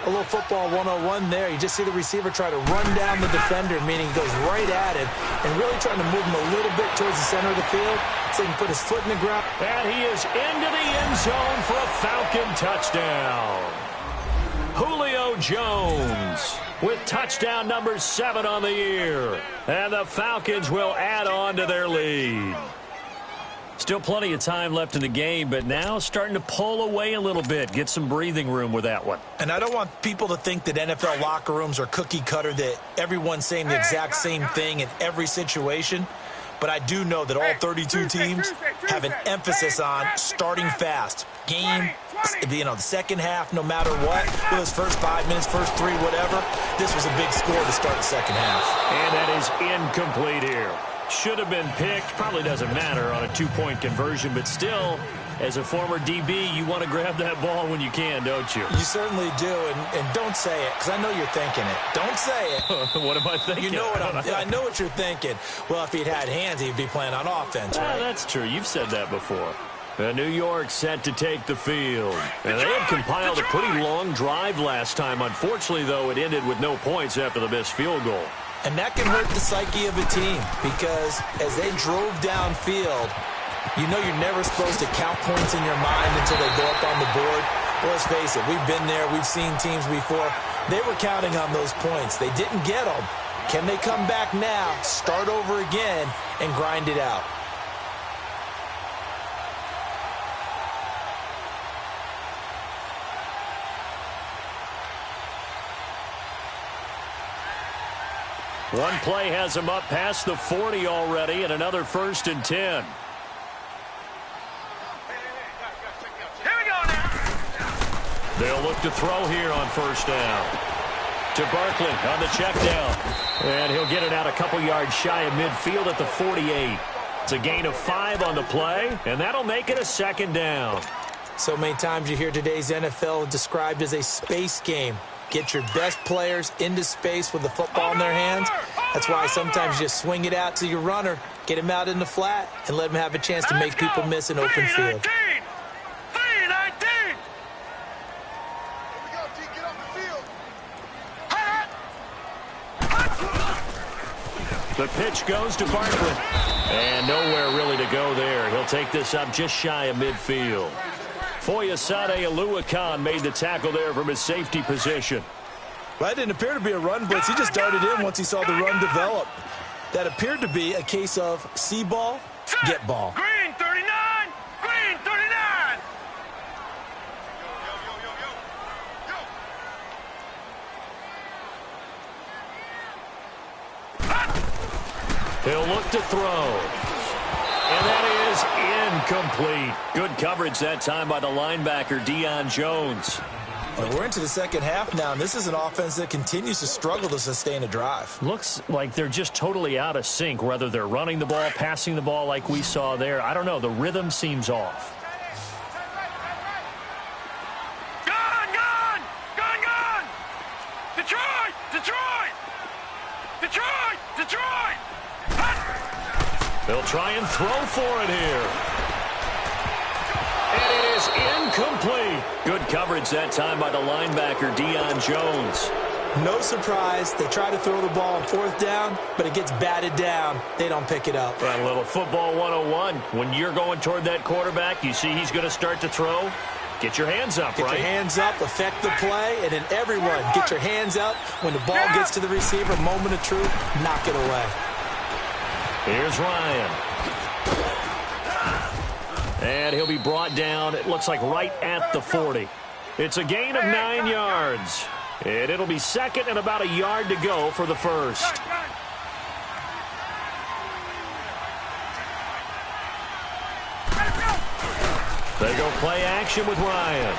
A little football 101 there. You just see the receiver try to run down the defender, meaning he goes right at him and really trying to move him a little bit towards the center of the field so he can put his foot in the ground. And he is into the end zone for a Falcon touchdown. Julio Jones with touchdown number 7 on the year. And the Falcons will add on to their lead. Still plenty of time left in the game, but now starting to pull away a little bit. Get some breathing room with that one. And I don't want people to think that NFL locker rooms are cookie cutter, that everyone's saying the exact same thing in every situation. But I do know that all 32 teams have an emphasis on starting fast. Game, the second half, no matter what, those first 5 minutes, first 3, whatever, this was a big score to start the second half. And that is incomplete here. Should have been picked. Probably doesn't matter on a 2-point conversion, but still, as a former DB, you want to grab that ball when you can, don't you? You certainly do, and don't say it, because I know you're thinking it. Don't say it. What am I thinking? You know what I know what you're thinking. Well, if he'd had hands, he'd be playing on offense, right? That's true. You've said that before. New York set to take the field. And they had compiled a pretty long drive last time. Unfortunately, though, it ended with no points after the missed field goal. And that can hurt the psyche of a team because as they drove downfield, you know you're never supposed to count points in your mind until they go up on the board. Well, let's face it, we've been there. We've seen teams before. They were counting on those points. They didn't get them. Can they come back now, start over again, and grind it out? One play has him up past the 40 already, and another 1st and 10. Here we go now. They'll look to throw here on 1st down. To Barkley on the check down. And he'll get it out a couple yards shy of midfield at the 48. It's a gain of 5 on the play, and that'll make it a 2nd down. So many times you hear today's NFL described as a space game. Get your best players into space with the football in their hands. That's why sometimes you just swing it out to your runner, get him out in the flat, and let him have a chance to make people miss an open field. 3-19. The pitch goes to Barkley. And nowhere really to go there. He'll take this up just shy of midfield. Foyesade Aluakan made the tackle there from his safety position. Well, that didn't appear to be a run blitz. He just darted in once he saw the run develop. That appeared to be a case of see ball, get ball. Green 39. Green 39. He'll look to throw. And that is incomplete. Good coverage that time by the linebacker, Deion Jones. Well, we're into the second half now, and this is an offense that continues to struggle to sustain a drive. Looks like they're just totally out of sync, whether they're running the ball, passing the ball like we saw there. I don't know. The rhythm seems off. Gone. Detroit. They'll try and throw for it here. And it is incomplete. Good coverage that time by the linebacker, Deion Jones. No surprise. They try to throw the ball on 4th down, but it gets batted down. They don't pick it up. A little football 101. When you're going toward that quarterback, you see he's going to start to throw. Get your hands up, right? Get your hands up, affect the play, and then everyone get your hands up. When the ball gets to the receiver, moment of truth, knock it away. Here's Ryan. And he'll be brought down, it looks like right at the 40. It's a gain of 9 yards. And it'll be 2nd and about a yard to go for the 1st. They go play action with Ryan.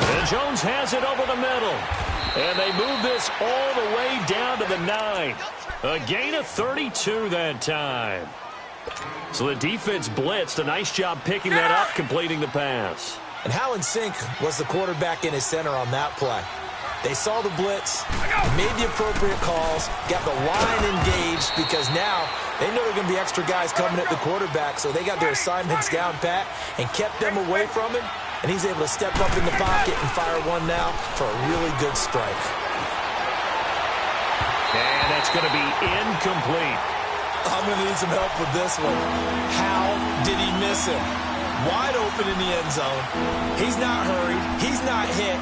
And Jones has it over the middle. And they move this all the way down to the 9. A gain of 32 that time. So the defense blitzed. A nice job picking that up, completing the pass. And how in sync was the quarterback in his center on that play? They saw the blitz, made the appropriate calls, got the line engaged because now they know there are going to be extra guys coming at the quarterback, so they got their assignments down pat and kept them away from him. and he's able to step up in the pocket and fire one now for a really good strike. And that's going to be incomplete. I'm going to need some help with this one. How did he miss him? Wide open in the end zone. He's not hurried. He's not hit.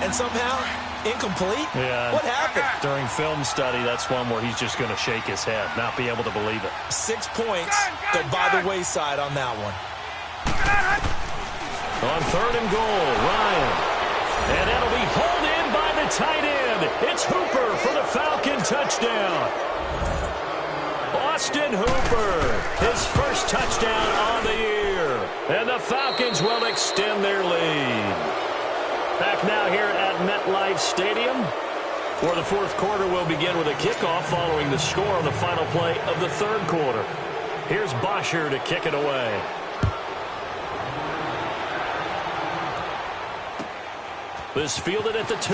And somehow, incomplete? Yeah. What happened? During film study, that's one where he's just going to shake his head, not be able to believe it. 6 points go by the wayside on that one. On 3rd and goal, Ryan. And that'll be hauled in by the tight end. It's Hooper for the Falcon touchdown. Austin Hooper, his first touchdown on the year. And the Falcons will extend their lead. Back now here at MetLife Stadium, where the 4th quarter will begin with a kickoff following the score on the final play of the 3rd quarter. Here's Bosher to kick it away. This fielded at the 2.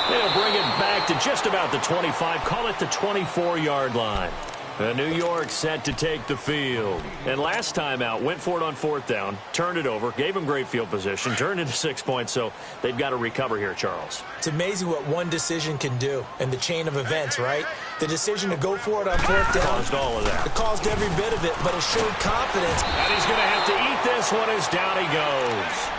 They'll bring it back to just about the 25, call it the 24-yard line. And New York set to take the field. And last time out, went for it on 4th down, turned it over, gave them great field position, turned into 6 points, so they've got to recover here, Charles. It's amazing what one decision can do in the chain of events, right? The decision to go for it on 4th down. Caused all of that. It caused every bit of it, but it showed confidence. And he's going to have to eat this one as down he goes.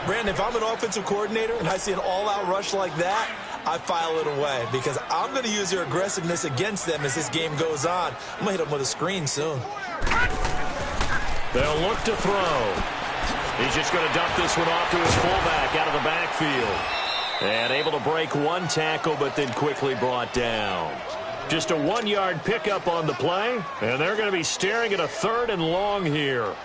Brandon, if I'm an offensive coordinator and I see an all-out rush like that, I file it away because I'm going to use their aggressiveness against them as this game goes on. I'm going to hit them with a screen soon. They'll look to throw. He's just going to dump this one off to his fullback out of the backfield. And able to break one tackle, but then quickly brought down. Just a 1-yard pickup on the play, and they're going to be staring at a 3rd and long here.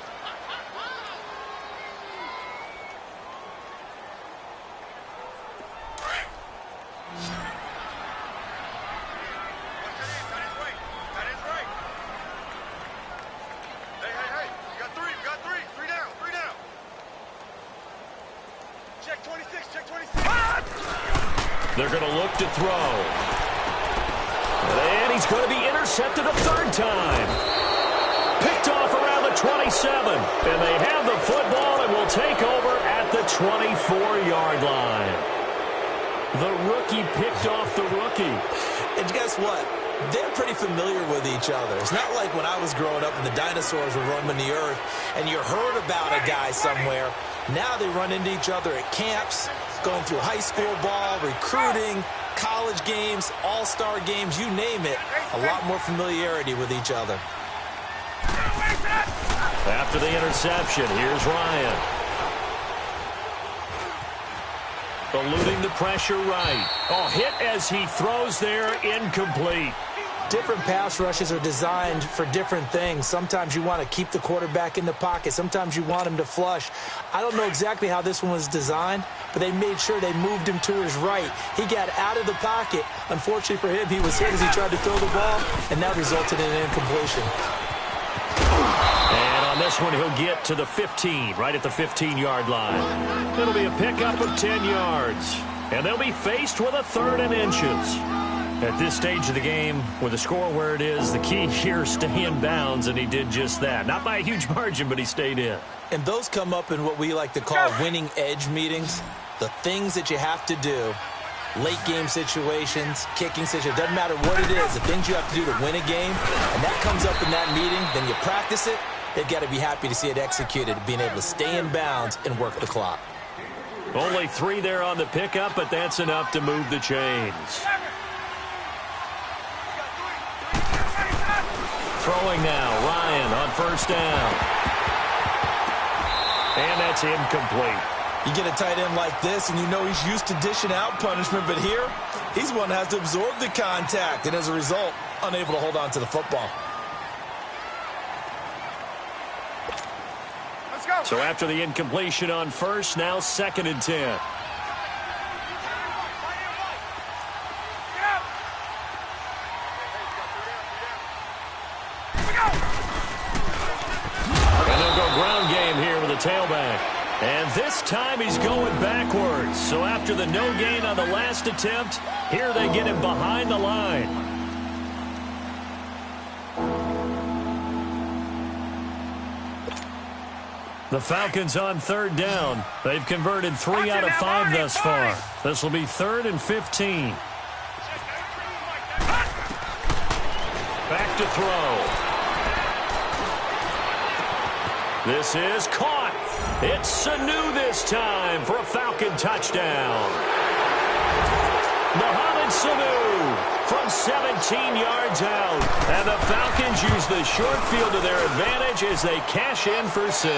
They're going to look to throw. And he's going to be intercepted a 3rd time. Picked off around the 27. And they have the football and will take over at the 24-yard line. The rookie picked off the rookie. And guess what? They're pretty familiar with each other. It's not like when I was growing up and the dinosaurs were roaming the earth and you heard about a guy somewhere. Now they run into each other at camps, going through high school ball, recruiting, college games, all-star games, you name it. A lot more familiarity with each other. After the interception, here's Ryan. Eluding the pressure right. Oh, hit as he throws there, incomplete. Different pass rushes are designed for different things. Sometimes you want to keep the quarterback in the pocket. Sometimes you want him to flush. I don't know exactly how this one was designed, but they made sure they moved him to his right. He got out of the pocket. Unfortunately for him, he was hit as he tried to throw the ball, and that resulted in an incompletion. And on this one, he'll get to the 15, right at the 15-yard line. It'll be a pickup of 10 yards, and they'll be faced with a 3rd and inches. At this stage of the game, with the score where it is, the key here is stay in bounds, and he did just that. Not by a huge margin, but he stayed in. And those come up in what we like to call winning edge meetings. The things that you have to do, late game situations, kicking situations, doesn't matter what it is, the things you have to do to win a game, and that comes up in that meeting, then you practice it, they've got to be happy to see it executed, being able to stay in bounds and work the clock. Only 3 there on the pickup, but that's enough to move the chains. Throwing now, Ryan on 1st down. And that's incomplete. You get a tight end like this, and you know he's used to dishing out punishment, but here, he's one that has to absorb the contact, and as a result, unable to hold on to the football. Let's go. So after the incompletion on 1st, now 2nd and 10. Ground game here with a tailback. And this time he's going backwards. So after the no gain on the last attempt, here they get him behind the line. The Falcons on third down. They've converted 3 out of 5 thus far. This will be 3rd and 15. Back to throw. This is caught. It's Sanu this time for a Falcon touchdown. Mohamed Sanu from 17 yards out. And the Falcons use the short field to their advantage as they cash in for 6.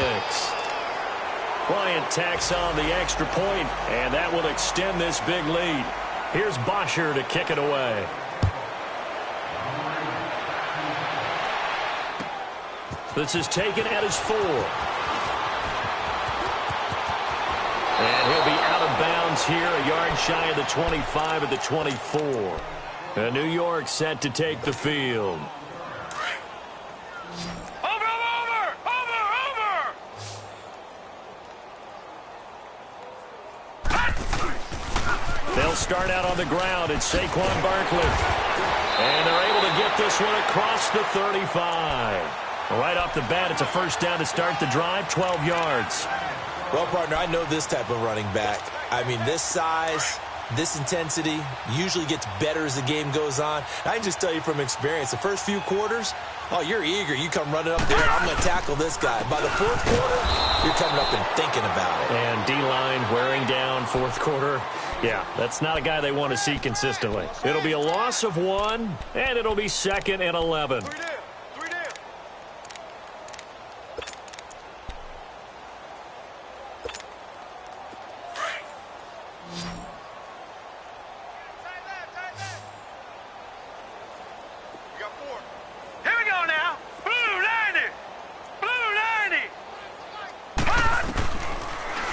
Bryant tacks on the extra point, and that will extend this big lead. Here's Bosher to kick it away. This is taken at his 4. And he'll be out of bounds here, a yard shy of the 25 at the 24. And New York set to take the field. Over! They'll start out on the ground. It's Saquon Barkley. And they're able to get this one across the 35. Right off the bat, it's a first down to start the drive, 12 yards. Well, partner, I know this type of running back. I mean, this size, this intensity usually gets better as the game goes on. I can just tell you from experience, the first few quarters, oh, you're eager. You come running up there, I'm going to tackle this guy. By the 4th quarter, you're coming up and thinking about it. And D-line wearing down 4th quarter. Yeah, that's not a guy they want to see consistently. It'll be a loss of 1, and it'll be 2nd and 11.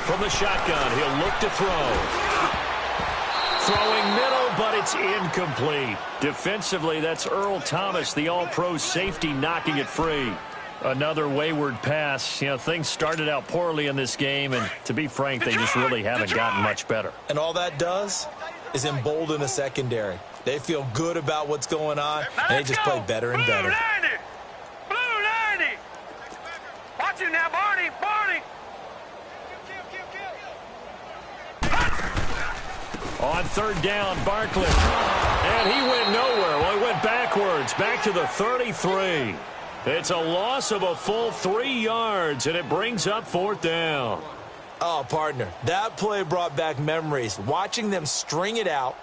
From the shotgun, he'll look to throw. Throwing middle, but it's incomplete. Defensively, that's Earl Thomas, the all-pro safety, knocking it free. Another wayward pass. You know, things started out poorly in this game, and to be frank, they just really haven't gotten much better. And all that does is embolden the secondary. They feel good about what's going on, and they just play better and better. Blue 90! Watch it now, Barney! On third down, Barkley. And he went nowhere. Well, he went backwards, back to the 33. It's a loss of a full 3 yards, and it brings up 4th down. Oh, partner, that play brought back memories. Watching them string it out,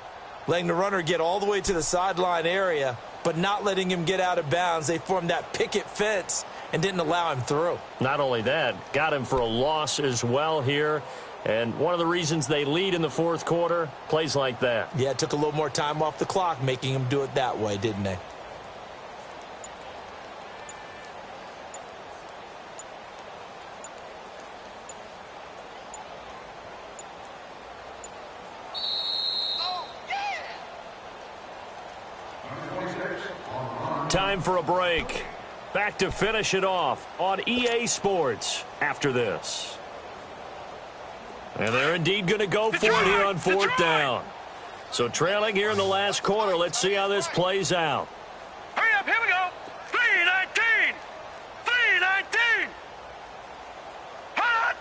letting the runner get all the way to the sideline area, but not letting him get out of bounds. They formed that picket fence and didn't allow him through. Not only that, got him for a loss as well here. And one of the reasons they lead in the 4th quarter, plays like that. Yeah, it took a little more time off the clock, making him do it that way, didn't they? Time for a break. Back to finish it off on EA Sports after this. And they're indeed going to go for it here on 4th down. So trailing here in the last quarter. Let's see how this plays out. Hurry up, here we go. 3-19. 3-19. Hot.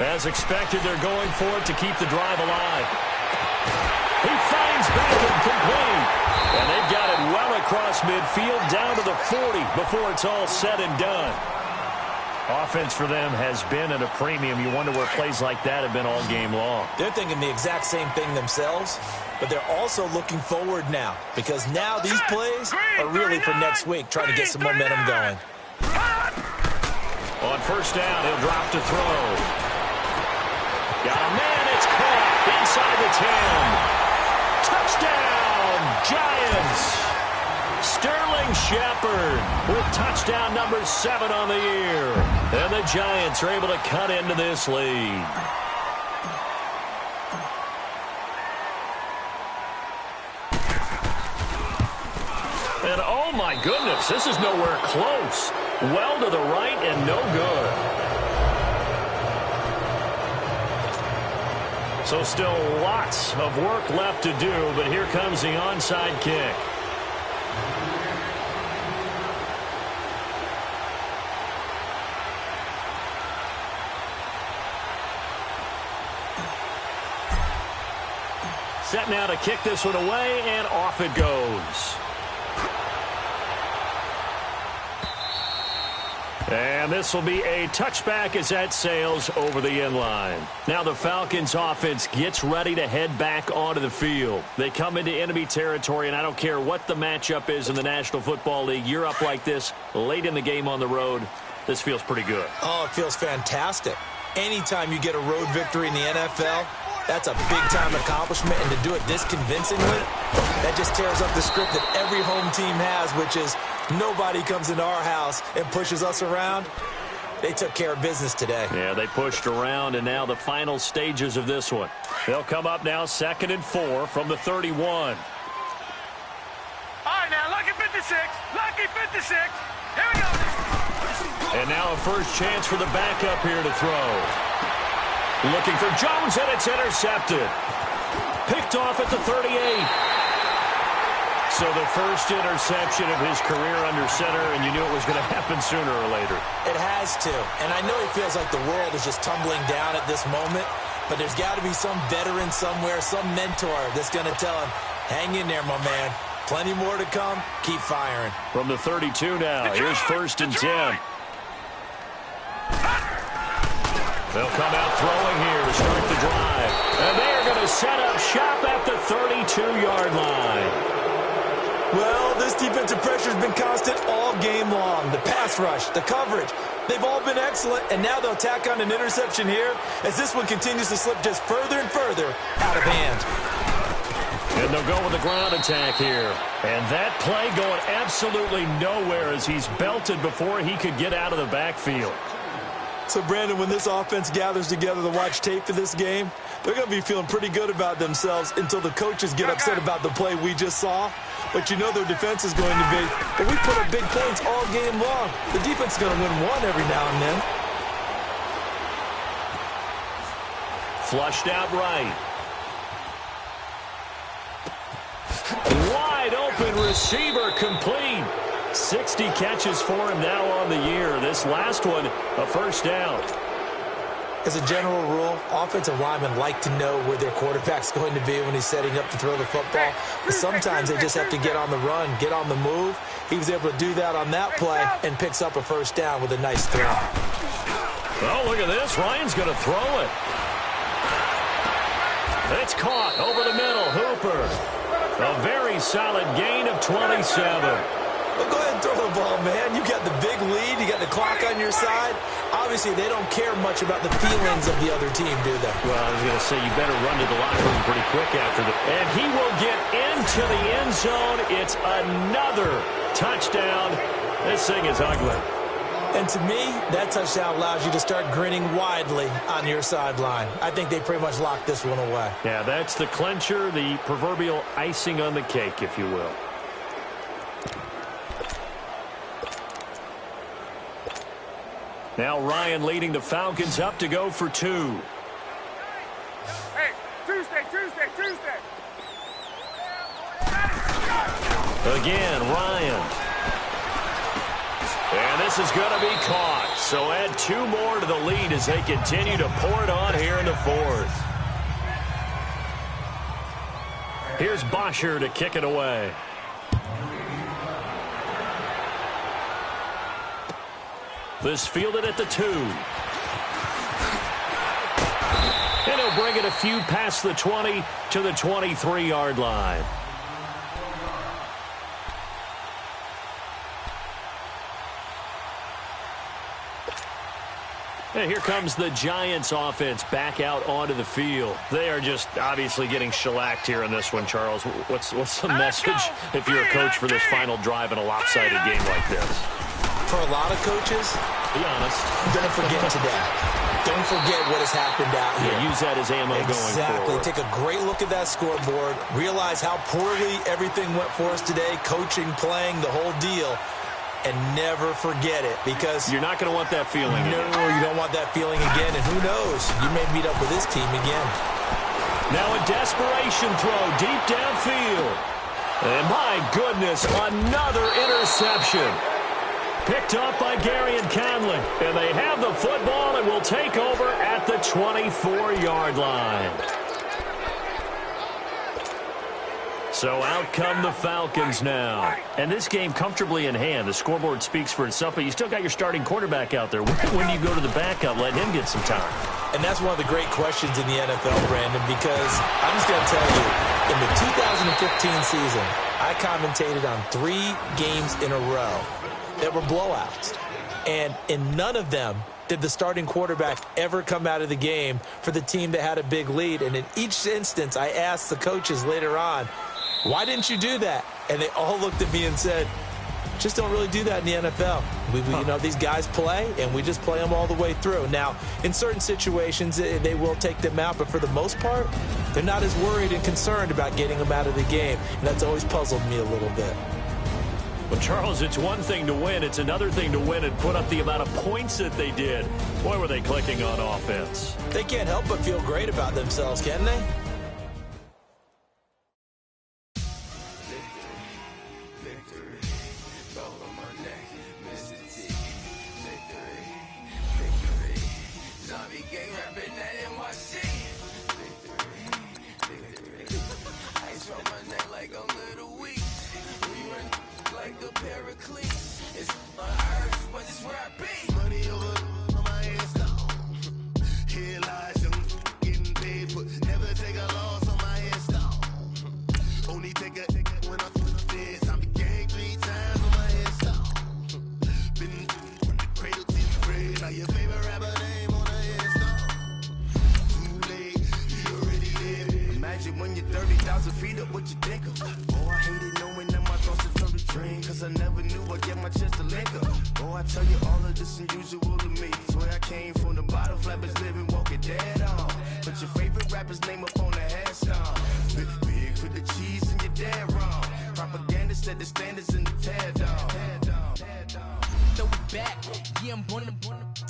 As expected, they're going for it to keep the drive alive. He finds Beckham complete. And they've got it well across midfield down to the 40 before it's all said and done. Offense for them has been at a premium. You wonder where plays like that have been all game long. They're thinking the exact same thing themselves, but they're also looking forward now because now these plays are really for next week, trying to get some momentum going. On first down, he'll drop to throw. Got a man, it's caught inside the 10. Touchdown, Giants! Sterling Shepard with touchdown number 7 on the year. And the Giants are able to cut into this lead. And oh my goodness, this is nowhere close. Well to the right and no good. So still lots of work left to do, but here comes the onside kick. Set now to kick this one away, and off it goes. And this will be a touchback as that sails over the end line. Now the Falcons offense gets ready to head back onto the field. They come into enemy territory, and I don't care what the matchup is in the National Football League. You're up like this late in the game on the road. This feels pretty good. Oh, it feels fantastic. Anytime you get a road victory in the NFL, that's a big-time accomplishment, and to do it this convincingly, that just tears up the script that every home team has, which is nobody comes into our house and pushes us around. They took care of business today. Yeah, they pushed around, and now the final stages of this one. They'll come up now 2nd and 4 from the 31. All right, now, lucky 56. Lucky 56. Here we go. And now a first chance for the backup here to throw. Looking for Jones, and it's intercepted. Picked off at the 38. So the first interception of his career under center, and you knew it was going to happen sooner or later. It has to. And I know he feels like the world is just tumbling down at this moment, but there's got to be some veteran somewhere, some mentor that's going to tell him, hang in there, my man. Plenty more to come. Keep firing. From the 32 now, here's 1st and 10. They'll come out throwing here to start the drive. And they're going to set up shop at the 32-yard line. Well, this defensive pressure has been constant all game long. The pass rush, the coverage, they've all been excellent. And now they'll tack on an interception here as this one continues to slip just further and further out of hand. And they'll go with the ground attack here. And that play going absolutely nowhere as he's belted before he could get out of the backfield. So, Brandon, when this offense gathers together to watch tape for this game, they're going to be feeling pretty good about themselves until the coaches get upset about the play we just saw. But you know their defense is going to be, but we put up big points all game long. The defense is going to win one every now and then. Flushed out right. Wide open receiver complete. 60 catches for him now on the year. This last one, a first down. As a general rule, offensive linemen like to know where their quarterback's going to be when he's setting up to throw the football. But sometimes they just have to get on the run, get on the move. He was able to do that on that play and picks up a first down with a nice throw. Oh, look at this. Ryan's going to throw it. It's caught over the middle. Hooper. A very solid gain of 27. Well, go ahead and throw the ball, man. You got the big lead. You got the clock on your side. Obviously, they don't care much about the feelings of the other team, do they? Well, I was going to say, you better run to the locker room pretty quick after that. And he will get into the end zone. It's another touchdown. This thing is ugly. And to me, that touchdown allows you to start grinning widely on your sideline. I think they pretty much locked this one away. Yeah, that's the clincher, the proverbial icing on the cake, if you will. Now Ryan leading the Falcons up to go for 2. Hey, Tuesday. Again, Ryan. And this is going to be caught. So add 2 more to the lead as they continue to pour it on here in the 4th. Here's Bosher to kick it away. This fielded at the 2. And he'll bring it a few past the 20 to the 23-yard line. And here comes the Giants offense back out onto the field. They are just obviously getting shellacked here in this one, Charles. What's the message if you're a coach for this final drive in a lopsided game like this? For a lot of coaches, be honest, don't forget today. Don't forget what has happened out here. Yeah, use that as ammo going forward. Exactly. Take a great look at that scoreboard. Realize how poorly everything went for us today, coaching, playing, the whole deal. And never forget it, because you're not going to want that feeling again. No, you don't want that feeling again. And who knows? You may meet up with this team again. Now a desperation throw deep downfield. And my goodness, another interception. Picked up by Gary and Conley. And they have the football and will take over at the 24-yard line. So out come the Falcons now. And this game comfortably in hand. The scoreboard speaks for itself, but you still got your starting quarterback out there. When do you go to the backup, let him get some time? And that's one of the great questions in the NFL, Brandon, because I'm just going to tell you, in the 2015 season, I commentated on 3 games in a row that were blowouts. And in none of them did the starting quarterback ever come out of the game for the team that had a big lead. And in each instance, I asked the coaches later on, why didn't you do that? And they all looked at me and said, just don't really do that in the NFL. You know, these guys play, and we just play them all the way through. Now, in certain situations, they will take them out, but for the most part, they're not as worried and concerned about getting them out of the game. And that's always puzzled me a little bit. Well, Charles, it's one thing to win. It's another thing to win and put up the amount of points that they did. Boy, were they clicking on offense. They can't help but feel great about themselves, can they? When you're 30,000 feet up, what you think of? Oh, I hated knowing that my thoughts had turned to dream, cause I never knew I'd get my chance to link up. Oh, I tell you all of this unusual to me. Swear I came from the bottom, flappers living, walking dead on. Put your favorite rapper's name up on the headstone. Big for the cheese and you're dead wrong. Propaganda set the standards in the tear down. Throw it back, yeah, I'm born to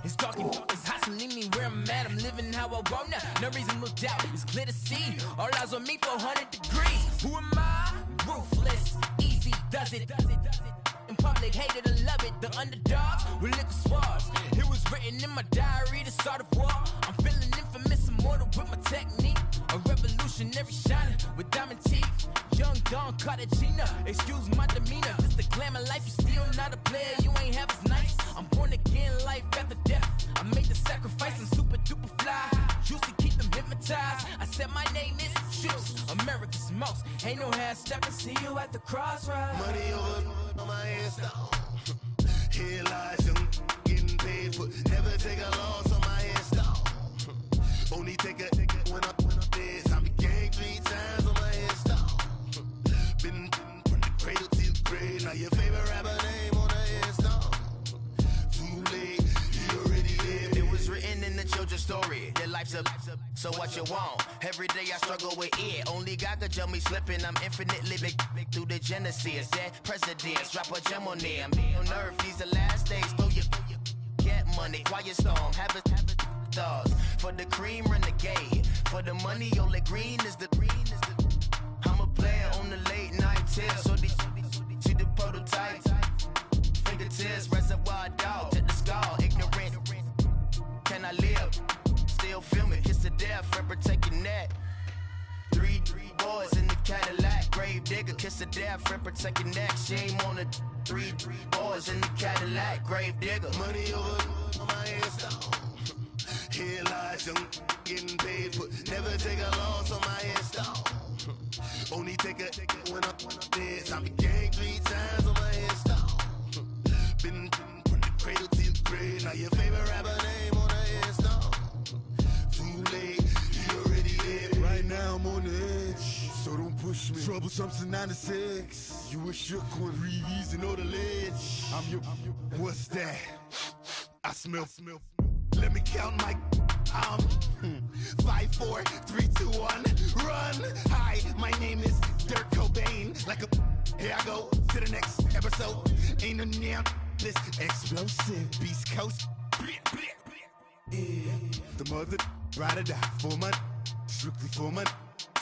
it's talking, it's hot, so leave me where I'm at. I'm living how I want now. No reason to look out, it's clear to see. All eyes on me for 100 degrees. Who am I? Ruthless, easy, does it. In public, hated to love it. The underdogs with liquor swabs. It was written in my diary to start a war. I'm feeling infamous, immortal with my technique. A revolutionary shining with diamond teeth. Young Don Cartagena, excuse my demeanor. Just the glamour life, you still not a player. You ain't half as nice. I'm born again, life after death. I made the sacrifice, I'm super duper fly. Used to keep them hypnotized. I said my name is Juice, America's most. Ain't no half stepping, see you at the crossroads. Money over on my headstone. Here lies young, getting paid, but never take a loss on my headstone. Only take a when I'm dead. I became 3 times on my headstone. Been from the cradle to the grave. Now your favorite rapper name on the headstone. Too late, you already lived. It was written in the children's story. Their life's a so what you want? Every day I struggle with it. Only God could jump me slipping. I'm infinitely big through the genesis. Dead presidents, drop a gem on them. On earth, these the last days. Throw your get money, quiet storm. Have it thoughts. For the cream, renegade. For the money, only green is the green is the. I'm a player on the late night tips. So they the prototype. Fingertips, reservoir dog to the skull. Ignorant. Can I live? Still film it. Kiss to death, rapper taking that. 3 boys in the Cadillac. Grave digger, kiss to death, rapper taking that. Shame on the 3 boys in the Cadillac. Grave digger. Money over on my headstone. Here lies young, getting paid, but never take a loss on my headstone. Only take a when I'm dead. I became 3 times on my headstone. Been from the cradle to the grave. Now your favorite rapper name on the headstone. Too late, you already lived. Right now I'm on the edge, so don't push me. Troublesome since 96. You a shook one, breeze and know the ledge. I'm your, what's that? I smell. Let me count my 5, 4, 3, 2, 1, run. Hi, my name is Dirk Cobain. Like a here I go to the next episode. Ain't no damn this explosive Beast Coast. Yeah. The mother ride or die for my strictly for my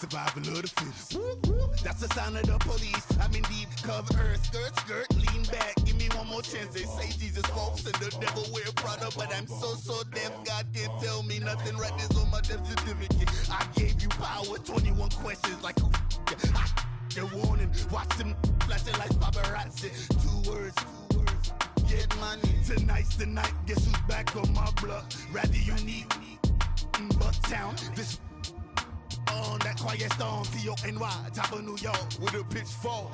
survival of the fittest. That's the sound of the police. I'm in deep cover earth, skirt, lean back. Give me one more chance. They say Jesus walks and the devil wear Prada, but I'm so deaf. God can't tell me nothing. Right this on my death certificate. I gave you power. 21 questions like who? the warning. Watch them flashing like paparazzi. 2 words. Get money. Tonight's the night. Guess who's back on my block? Rather unique. Bucktown. This on that quiet storm. T-O-N-Y. Top of New York with a pitchfork.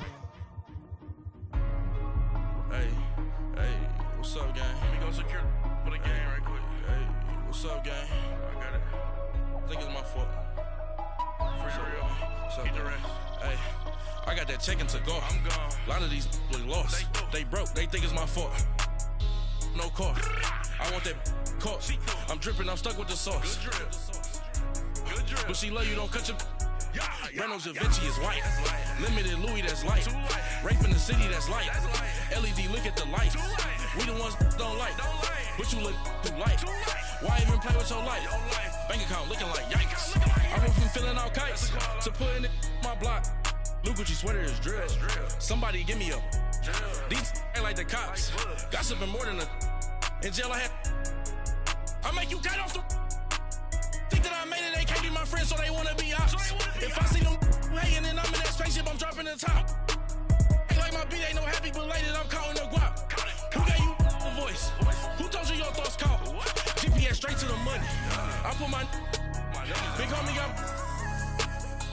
Hey, what's up, gang? Let me go secure for the game right quick. Hey, what's up, gang? I got it. I think it's my fault. For real. What's up, Get the gang? rest. Hey, I got that check-in to go. I'm gone. A lot of these look lost. They broke. They think it's my fault. No car. I want that caught. I'm dripping. I'm stuck with the sauce. Good drip. Good drip. But she love you. Don't cut your. Yeah, Reynolds Da Vinci is white. Limited Louis, that's light. Rape in the city, that's light. LED, look at the light. We the ones don't like. But you look too light. Why even play with your life? Bank account looking like yikes. I went from filling out kites to putting it in my block. Blue Gucci sweater is drill. Somebody give me a. These ain't like the cops. Gossiping more than a. In jail I had. I make you cut off the. Think that I made it, they can't be my friends, so they wanna be ops. If I see them hating and I'm in that spaceship, I'm dropping the top. Ain't like my beat, ain't no happy belated, I'm counting the guap. Who gave you a voice? Who told you your thoughts count? GPS straight to the money. I put my big homie up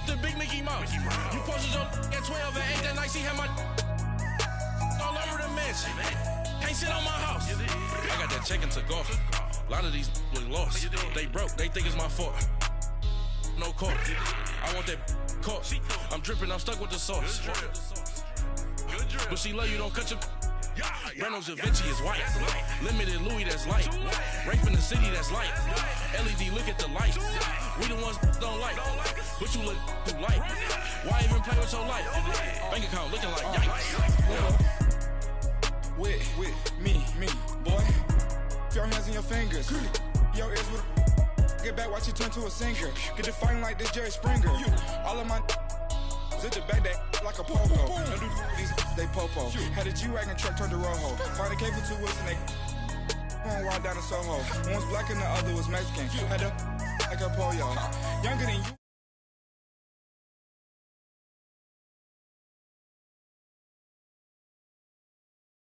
the big Mickey Mouse. You posted your at 12 and 8 that night, she had my all over the mansion. Can't sit on my house. I got that check-in to golf. A lot of these look lost. They broke, they think it's my fault. No car. I want that caught. I'm dripping, I'm stuck with the sauce. But she love you, don't cut your. Reynolds Da Vinci is white. Limited Louis, that's light. Rape in the city, that's light. LED, look at the light. We the ones don't like. But you look too light. Why even play with your life? Bank account looking like yikes. With me, boy. Your hands and your fingers. Your ears with get back, watch you turn to a singer. Get to fighting like this Jerry Springer. All of my zit the back that like a popo. No do these they popo. Had a G-Wagon truck turned to Rojo. Find a cable 2 wheels and they going wild down in Soho. One was black and the other was Mexican. Had a like a pollo. Younger than you.